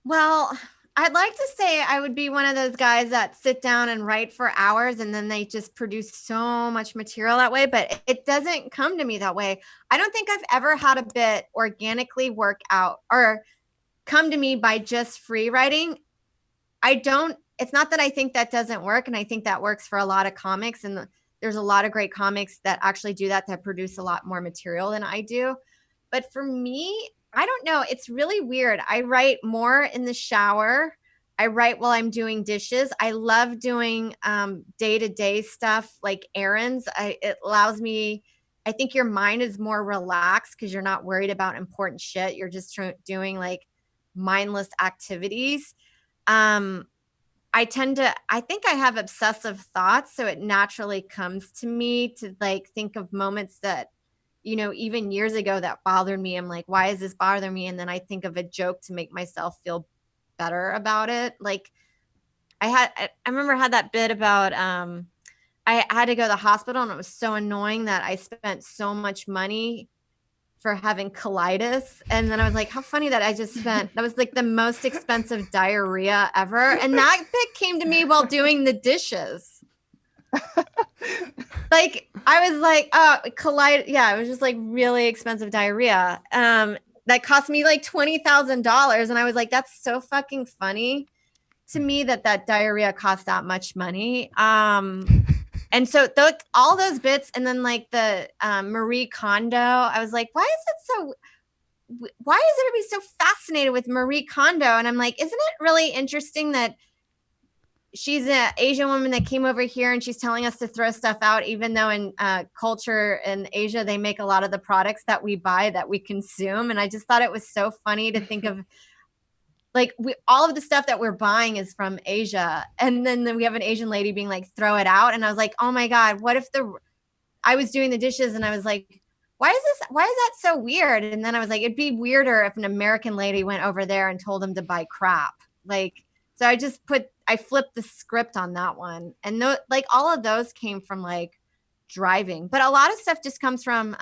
Well, I'd like to say I would be one of those guys that sit down and write for hours and then they just produce so much material that way, but it doesn't come to me that way. I don't think I've ever had a bit organically work out or come to me by just free writing. It's not that I think that doesn't work. And I think that works for a lot of comics. And there's a lot of great comics that actually do that produce a lot more material than I do. But for me, I don't know. It's really weird. I write more in the shower. I write while I'm doing dishes. I love doing day-to-day stuff like errands. It allows me, I think your mind is more relaxed because you're not worried about important shit. You're just doing like mindless activities. Um, I think I have obsessive thoughts. So it naturally comes to me to like think of moments that, you know, even years ago that bothered me. I'm like, why is this bothering me? And then I think of a joke to make myself feel better about it. Like I remember I had that bit about, I had to go to the hospital and it was so annoying that I spent so much money for having colitis. And then I was like, how funny that I just spent, that was like the most expensive diarrhea ever. And that bit came to me while doing the dishes. Like, I was like, oh, colitis. Yeah, it was just like really expensive diarrhea. That cost me like $20,000. And I was like, that's so fucking funny to me that diarrhea cost that much money. And so all those bits, and then like the Marie Kondo, I was like, why is everybody so fascinated with Marie Kondo? And I'm like, isn't it really interesting that she's an Asian woman that came over here and she's telling us to throw stuff out, even though in culture in Asia, they make a lot of the products that we buy, that we consume. And I just thought it was so funny to think of, like, all of the stuff that we're buying is from Asia. And then we have an Asian lady being like, throw it out. And I was like, oh my God, what if I was doing the dishes and I was like, why is that so weird? And then I was like, it'd be weirder if an American lady went over there and told them to buy crap. Like, so I flipped the script on that one. And like all of those came from like driving, but a lot of stuff just comes from,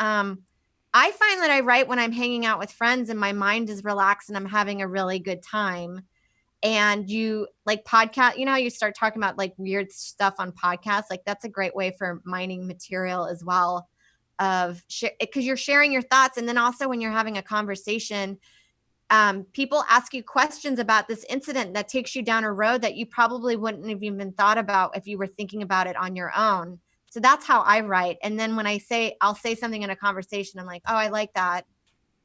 I find that I write when I'm hanging out with friends and my mind is relaxed and I'm having a really good time. And you like podcast, you know, you start talking about like weird stuff on podcasts. Like that's a great way for mining material as well, of because you're sharing your thoughts. And then also when you're having a conversation, people ask you questions about this incident that takes you down a road that you probably wouldn't have even thought about if you were thinking about it on your own. So that's how I write. And then when I'll say something in a conversation, I'm like, oh, I like that.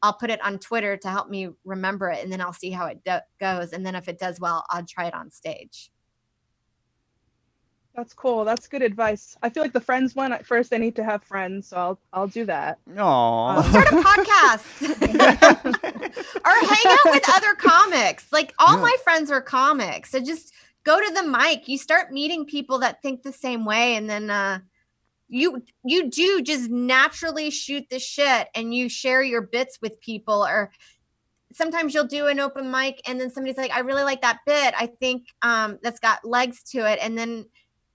I'll put it on Twitter to help me remember it. And then I'll see how it goes. And then if it does well, I'll try it on stage. That's cool. That's good advice. I feel like the friends one at first I need to have friends, so I'll do that. Aww. Start a podcast or hang out with other comics. Like all my friends are comics. So just go to the mic. You start meeting people that think the same way, and then you do just naturally shoot the shit and you share your bits with people. Or sometimes you'll do an open mic and then somebody's like, I really like that bit. I think that's got legs to it. And then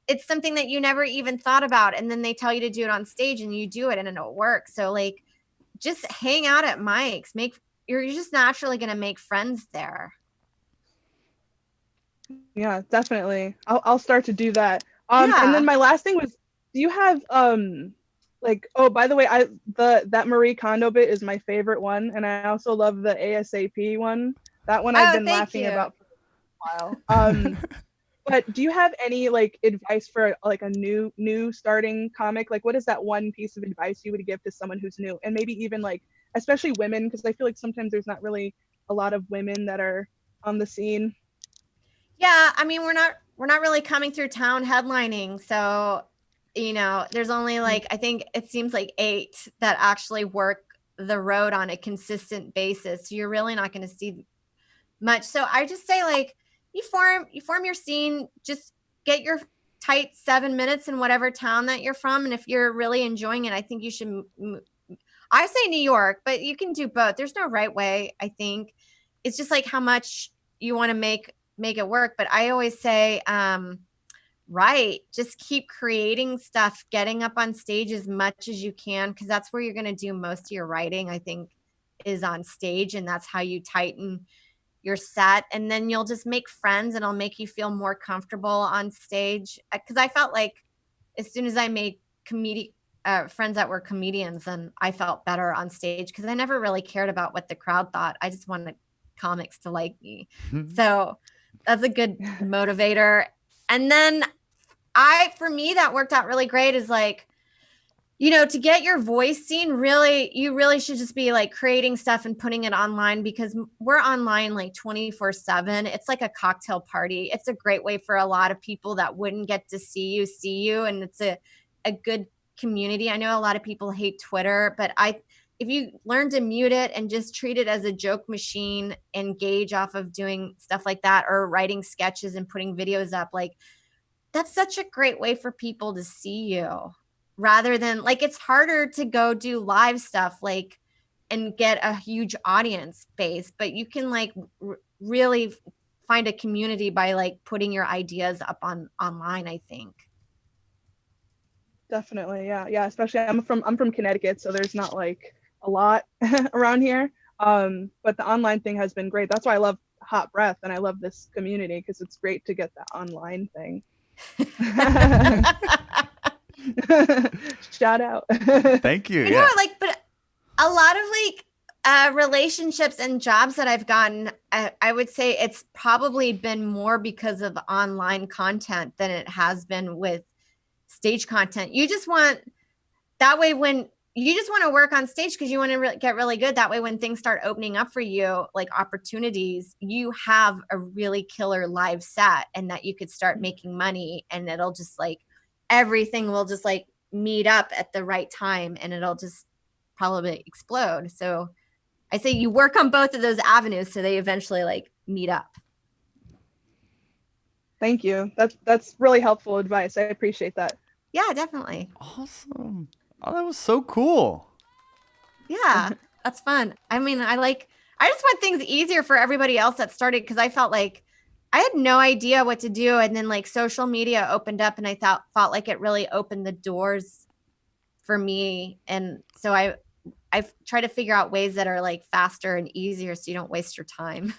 it's something that you never even thought about. And then they tell you to do it on stage and you do it and it'll work. So like, just hang out at mics. You're just naturally going to make friends there. Yeah, definitely. I'll start to do that. And then my last thing was, do you have like, oh, by the way, that Marie Kondo bit is my favorite one, and I also love the ASAP one. That one I've been laughing about for a while. But do you have any like advice for like a new starting comic? Like, what is that one piece of advice you would give to someone who's new, and maybe even like, especially women, because I feel like sometimes there's not really a lot of women that are on the scene. Yeah, I mean, we're not really coming through town headlining, so there's only like, I think it seems like 8 that actually work the road on a consistent basis. So you're really not going to see much. So I just say, like, you form your scene, just get your tight 7 minutes in whatever town that you're from, and if you're really enjoying it, I think you should I say New York, but you can do both. There's no right way. I think it's just like how much you want to make it work. But I always say, just keep creating stuff, getting up on stage as much as you can, because that's where you're going to do most of your writing, I think, is on stage. And that's how you tighten your set. And then you'll just make friends and it'll make you feel more comfortable on stage. Because I felt like as soon as I made friends that were comedians, and I felt better on stage, because I never really cared about what the crowd thought. I just wanted comics to like me. So that's a good motivator. And then for me, that worked out really great, is like, to get your voice seen, you really should just be like creating stuff and putting it online, because we're online like 24/7. It's like a cocktail party. It's a great way for a lot of people that wouldn't get to see you. And it's a good community. I know a lot of people hate Twitter, but if you learn to mute it and just treat it as a joke machine and gauge off of doing stuff like that, or writing sketches and putting videos up, like, that's such a great way for people to see you, rather than like, it's harder to go do live stuff, like, and get a huge audience base, but you can like really find a community by like putting your ideas up online, I think. Definitely. Yeah. Especially I'm from Connecticut, so there's not like a lot around here. But the online thing has been great. That's why I love Hot Breath and I love this community, because it's great to get that online thing. Shout out. Thank you. But a lot of like relationships and jobs that I've gotten, I would say it's probably been more because of online content than it has been with stage content. You just want to work on stage because you want to get really good. That way, when things start opening up for you, like opportunities, you have a really killer live set, and that you could start making money, and it'll just like, everything will just like meet up at the right time, and it'll just probably explode. So I say you work on both of those avenues so they eventually like meet up. Thank you. That's really helpful advice. I appreciate that. Yeah, definitely. Awesome. Oh, that was so cool. Yeah, that's fun. I mean, I just want things easier for everybody else that started, because I felt like I had no idea what to do. And then like social media opened up, and I felt like it really opened the doors for me. And so I've tried to figure out ways that are like faster and easier, so you don't waste your time.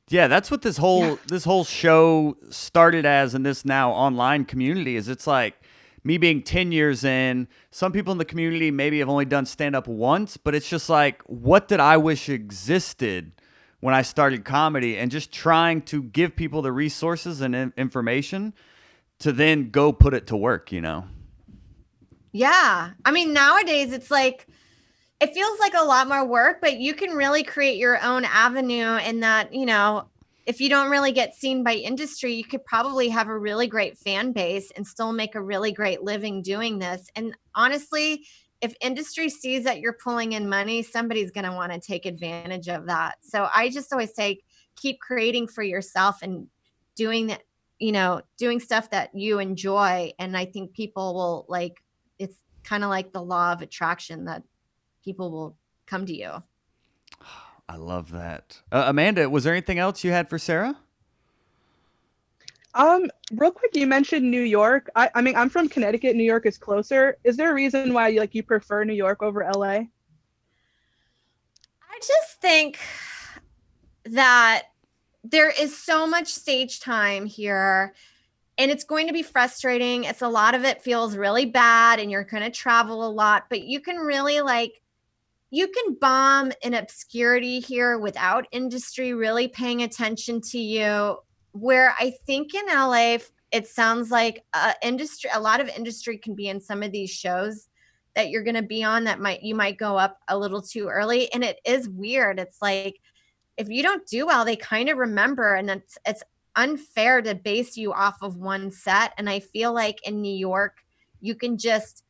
Yeah, that's what this whole show started as, in this now online community, is it's like me being 10 years in. Some people in the community maybe have only done stand-up once, but it's just like, what did I wish existed when I started comedy? And just trying to give people the resources and information to then go put it to work, Yeah. I mean, nowadays it's like, it feels like a lot more work, but you can really create your own avenue in that, if you don't really get seen by industry, you could probably have a really great fan base and still make a really great living doing this. And honestly, if industry sees that you're pulling in money, somebody's going to want to take advantage of that. So I just always say, keep creating for yourself and doing that, doing stuff that you enjoy. And I think people will it's kind of like the law of attraction that people will come to you. I love that. Amanda, was there anything else you had for Sarah? Real quick, you mentioned New York. I mean, I'm from Connecticut. New York is closer. Is there a reason why you prefer New York over LA? I just think that there is so much stage time here, and it's going to be frustrating. It's a lot of it feels really bad, and you're going to travel a lot, but you can really you can bomb in obscurity here without industry really paying attention to you. Where I think in LA, it sounds like a lot of industry can be in some of these shows that you're going to be on that you might go up a little too early. And it is weird. It's like, if you don't do well, they kind of remember, and it's unfair to base you off of one set. And I feel like in New York, you can just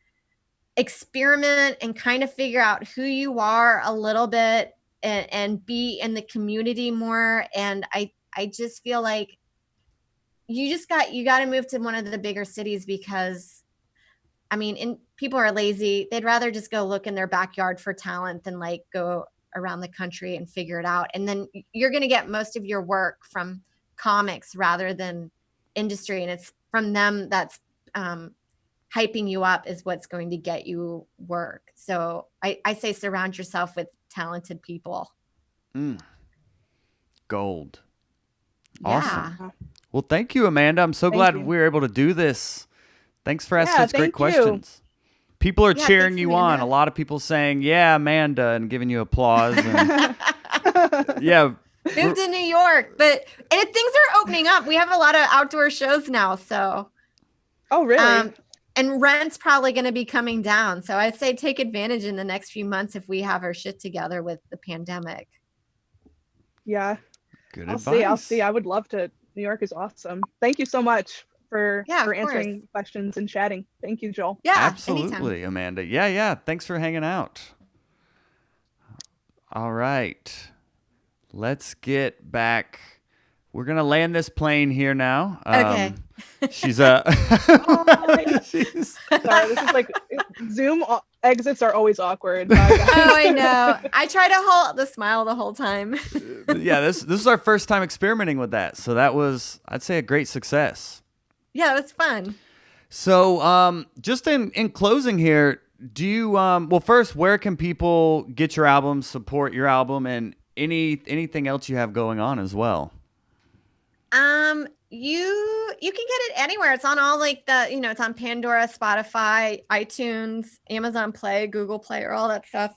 experiment and kind of figure out who you are a little bit and be in the community more. And I just feel like you got to move to one of the bigger cities, because I mean, people are lazy. They'd rather just go look in their backyard for talent than go around the country and figure it out. And then you're going to get most of your work from comics rather than industry. And it's from them that's hyping you up is what's going to get you work. So I say surround yourself with talented people. Gold. Yeah. Awesome. Well, thank you, Amanda. I'm so glad we were able to do this. Thanks for asking such great questions. People are cheering you on. A lot of people saying, yeah, Amanda, and giving you applause. And yeah. Moved to New York, but things are opening up. We have a lot of outdoor shows now. So. Oh, really? And rent's probably going to be coming down. So I'd say take advantage in the next few months if we have our shit together with the pandemic. Yeah. Good advice. I'll see. I would love to. New York is awesome. Thank you so much for answering questions and chatting. Thank you, Joel. Yeah, absolutely, anytime. Amanda. Yeah. Thanks for hanging out. All right. Let's get back. We're going to land this plane here now. Okay. She's Sorry, this is like Zoom exits are always awkward. Oh, I know. I try to hold the smile the whole time. Yeah, this is our first time experimenting with that. So that was, I'd say, a great success. Yeah, it was fun. So just in closing here, do you, well, first, where can people get your album, support your album, and anything else you have going on as well? You can get it anywhere. It's on all it's on Pandora, Spotify, iTunes, Amazon Play, Google Play, or all that stuff.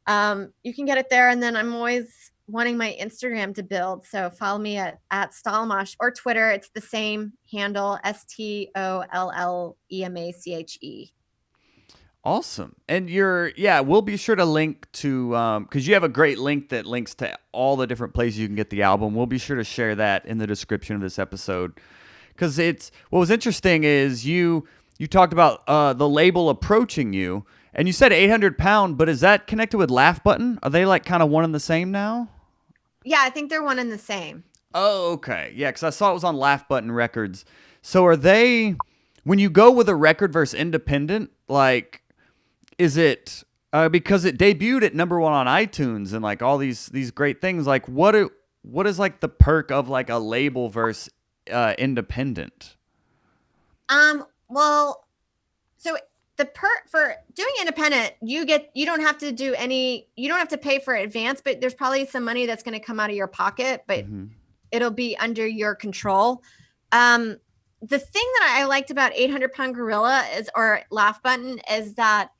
You can get it there. And then I'm always wanting my Instagram to build. So follow me at Tollemache, or Twitter. It's the same handle, STOLLEMACHE. Awesome. And we'll be sure to link to, because you have a great link that links to all the different places you can get the album. We'll be sure to share that in the description of this episode. Because what was interesting is you talked about the label approaching you, and you said 800 Pound, but is that connected with Laugh Button? Are they kind of one and the same now? Yeah, I think they're one and the same. Oh, okay. Yeah, because I saw it was on Laugh Button Records. So are they, when you go with a record versus independent, is it because it debuted at #1 on iTunes and all these great things? What is the perk of a label versus independent? Well, so the perk for doing independent, you don't have to pay for advance, but there's probably some money that's going to come out of your pocket, but it'll be under your control. The thing that I liked about 800 Pound Gorilla or Laugh Button is that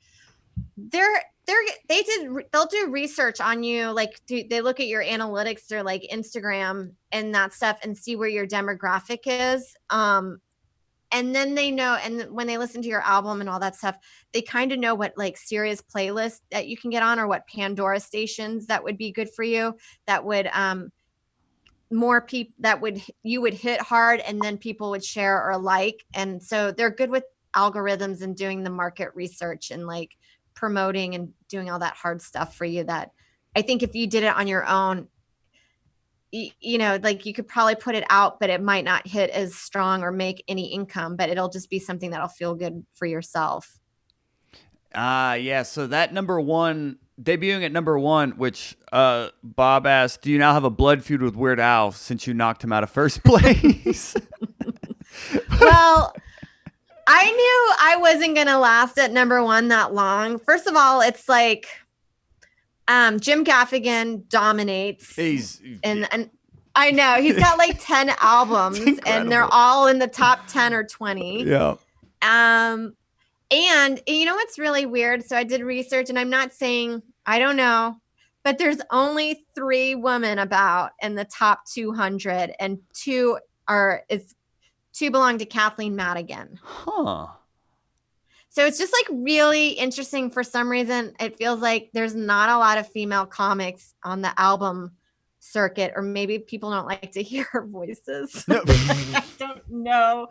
they'll do research on you. They look at your analytics, their Instagram and that stuff, and see where your demographic is. And then they know, and when they listen to your album and all that stuff, they kind of know what serious playlists that you can get on, or what Pandora stations that would be good for you, that would more people that you would hit hard, and then people would share or like. And so they're good with algorithms and doing the market research and like promoting and doing all that hard stuff for you, that I think if you did it on your own, you know, like you could probably put it out, but it might not hit as strong or make any income, but it'll just be something that'll feel good for yourself. Yeah. So that number one, debuting at number one, which Bob asked, do you now have a blood feud with Weird Al since you knocked him out of first place? Well, I knew I wasn't going to last at number one that long. First of all, it's like Jim Gaffigan dominates. And I know he's got like 10 albums and they're all in the top 10 or 20. Yeah. And you know what's really weird? So I did research, and I'm not saying, I don't know, but there's only 3 women about in the top 200, and 2 belong to Kathleen Madigan. Huh. So it's just like really interesting. For some reason, it feels like there's not a lot of female comics on the album circuit, or maybe people don't like to hear her voices. No. I don't know.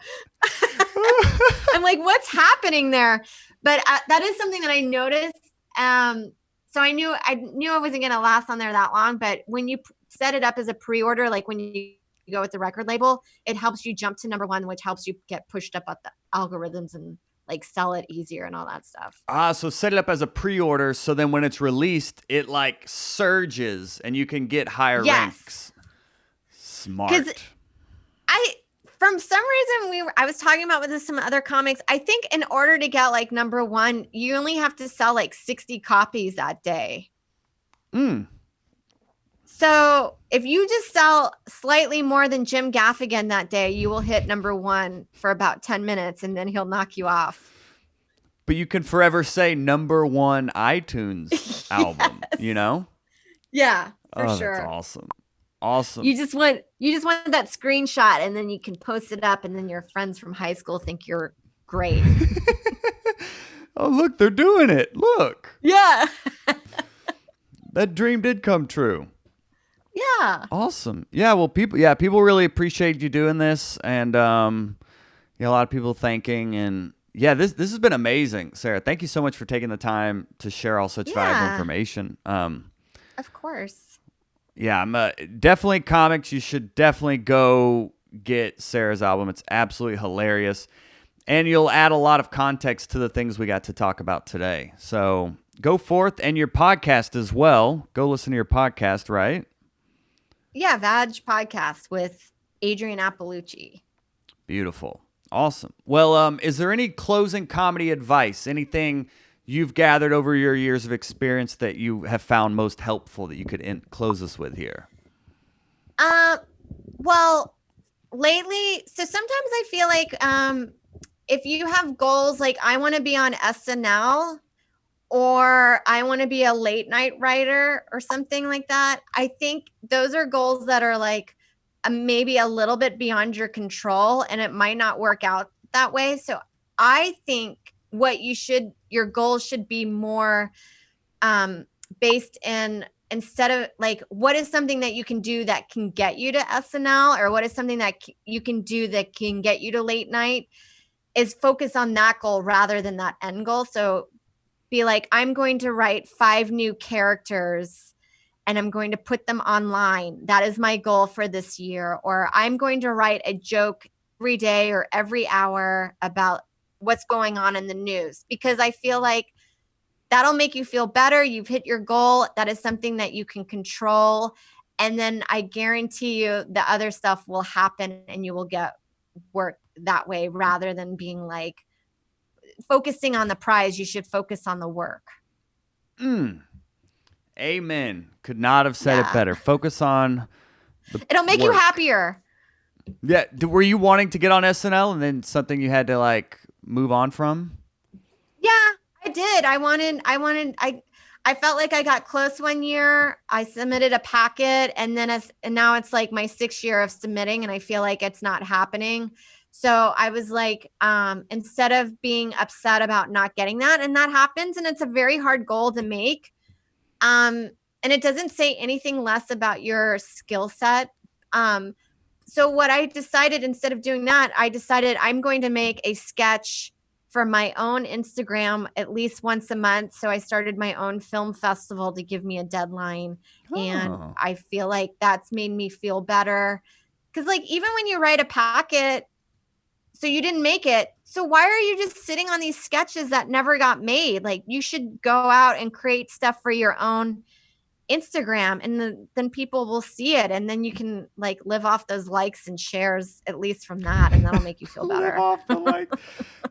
I'm like, what's happening there? But that is something that I noticed. So I knew I wasn't going to last on there that long. But when you set it up as a pre-order, like when you go with the record label, it helps you jump to number one, which helps you get pushed up the algorithms and like sell it easier and all that stuff. So set it up as a pre-order, so then when it's released, it like surges and you can get higher ranks. Smart. Because from some reason, I was talking about with some other comics, I think in order to get like number one, you only have to sell like 60 copies that day. So if you just sell slightly more than Jim Gaffigan that day, you will hit number one for about 10 minutes, and then he'll knock you off. But you can forever say number one iTunes album, you know? Yeah, for sure. That's awesome. Awesome. You just want that screenshot, and then you can post it up, and then your friends from high school think you're great. Oh, look, they're doing it. Look. Yeah. That dream did come true. Yeah. Awesome. Yeah, well, people really appreciate you doing this, and a lot of people thanking, and yeah, this has been amazing, Sarah. Thank you so much for taking the time to share all such valuable information. Of course. Yeah, I'm definitely comics. You should definitely go get Sarah's album. It's absolutely hilarious, and you'll add a lot of context to the things we got to talk about today. So go forth, and your podcast as well. Go listen to your podcast, right? Yeah, Vag Podcast with Adrian Appalucci. Beautiful. Awesome. Well, is there any closing comedy advice? Anything you've gathered over your years of experience that you have found most helpful that you could close us with here? Well, lately, so sometimes I feel like if you have goals, like I want to be on SNL, or I want to be a late night writer or something like that, I think those are goals that are like maybe a little bit beyond your control, and it might not work out that way. So I think your goals should be more based in, instead of like, what is something that you can do that can get you to SNL, or what is something that you can do that can get you to late night, is focus on that goal rather than that end goal. So be like, I'm going to write 5 new characters and I'm going to put them online. That is my goal for this year. Or I'm going to write a joke every day or every hour about what's going on in the news, because I feel like that'll make you feel better. You've hit your goal. That is something that you can control. And then I guarantee you the other stuff will happen and you will get work that way, rather than being like focusing on the prize. You should focus on the work. Amen. Could not have said it better. Focus on it'll make you happier. Yeah. Were you wanting to get on SNL and then something you had to like move on from? Yeah, I did. I felt like I got close one year. I submitted a packet, and now it's like my 6th year of submitting, and I feel like it's not happening. So I was like, instead of being upset about not getting that, and that happens, and it's a very hard goal to make. And it doesn't say anything less about your skill set. So what I decided, instead of doing that, I decided I'm going to make a sketch for my own Instagram at least once a month. So I started my own film festival to give me a deadline. And Oh. I feel like that's made me feel better. Because like, even when you write a packet, so you didn't make it. So why are you just sitting on these sketches that never got made? Like, you should go out and create stuff for your own Instagram, and then people will see it, and then you can like live off those likes and shares, at least from that, and that'll make you feel Live better. off the like.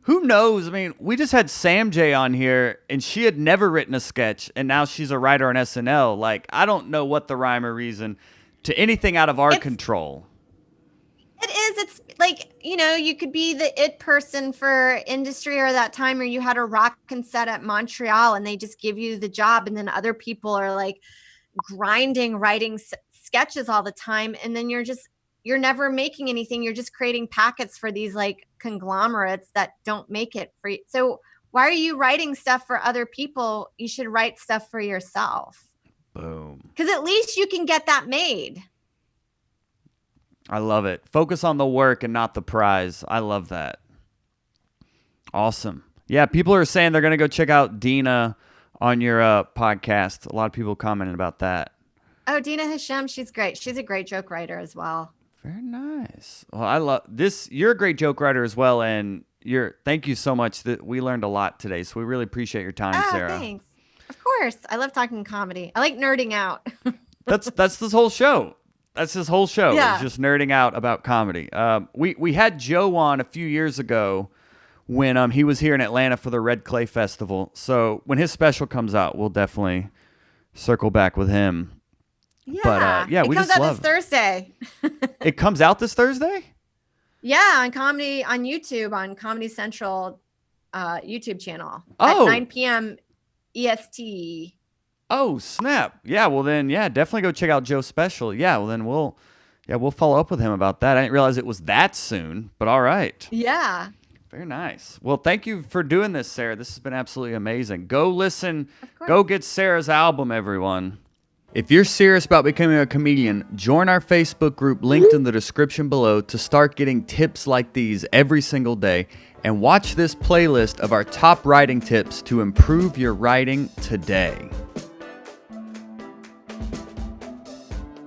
Who knows? I mean, we just had Sam J on here, and she had never written a sketch, and now she's a writer on SNL. Like, I don't know what the rhyme or reason to anything out of our control. It is. It's like, you could be the it person for industry, or that time where you had a rockin' set at Montreal and they just give you the job, and then other people are like grinding, writing sketches all the time, and then you're never making anything. You're just creating packets for these like conglomerates that don't make it for you. So why are you writing stuff for other people? You should write stuff for yourself. Boom. Because at least you can get that made. I love it. Focus on the work and not the prize. I love that. Awesome. Yeah, people are saying they're going to go check out Dina on your podcast. A lot of people commented about that. Oh, Dina Hashem, she's great. She's a great joke writer as well. Very nice. Well, I love this. You're a great joke writer as well, and thank you so much. That we learned a lot today, so we really appreciate your time, Sarah. Thanks. Of course. I love talking comedy. I like nerding out. That's this whole show. That's this whole show. Yeah. It's just nerding out about comedy. We had Joe on a few years ago when he was here in Atlanta for the Red Clay Festival. So when his special comes out, we'll definitely circle back with him. Yeah. But we just love it. It comes out this Thursday. It comes out this Thursday? Yeah, on YouTube, on Comedy Central YouTube channel at Oh. 9 p.m. EST. Oh, snap. Yeah, well then, definitely go check out Joe's special. Yeah, well then we'll follow up with him about that. I didn't realize it was that soon, but all right. Yeah. Very nice. Well, thank you for doing this, Sarah. This has been absolutely amazing. Go listen. Of course. Go get Sarah's album, everyone. If you're serious about becoming a comedian, join our Facebook group linked in the description below to start getting tips like these every single day, and watch this playlist of our top writing tips to improve your writing today.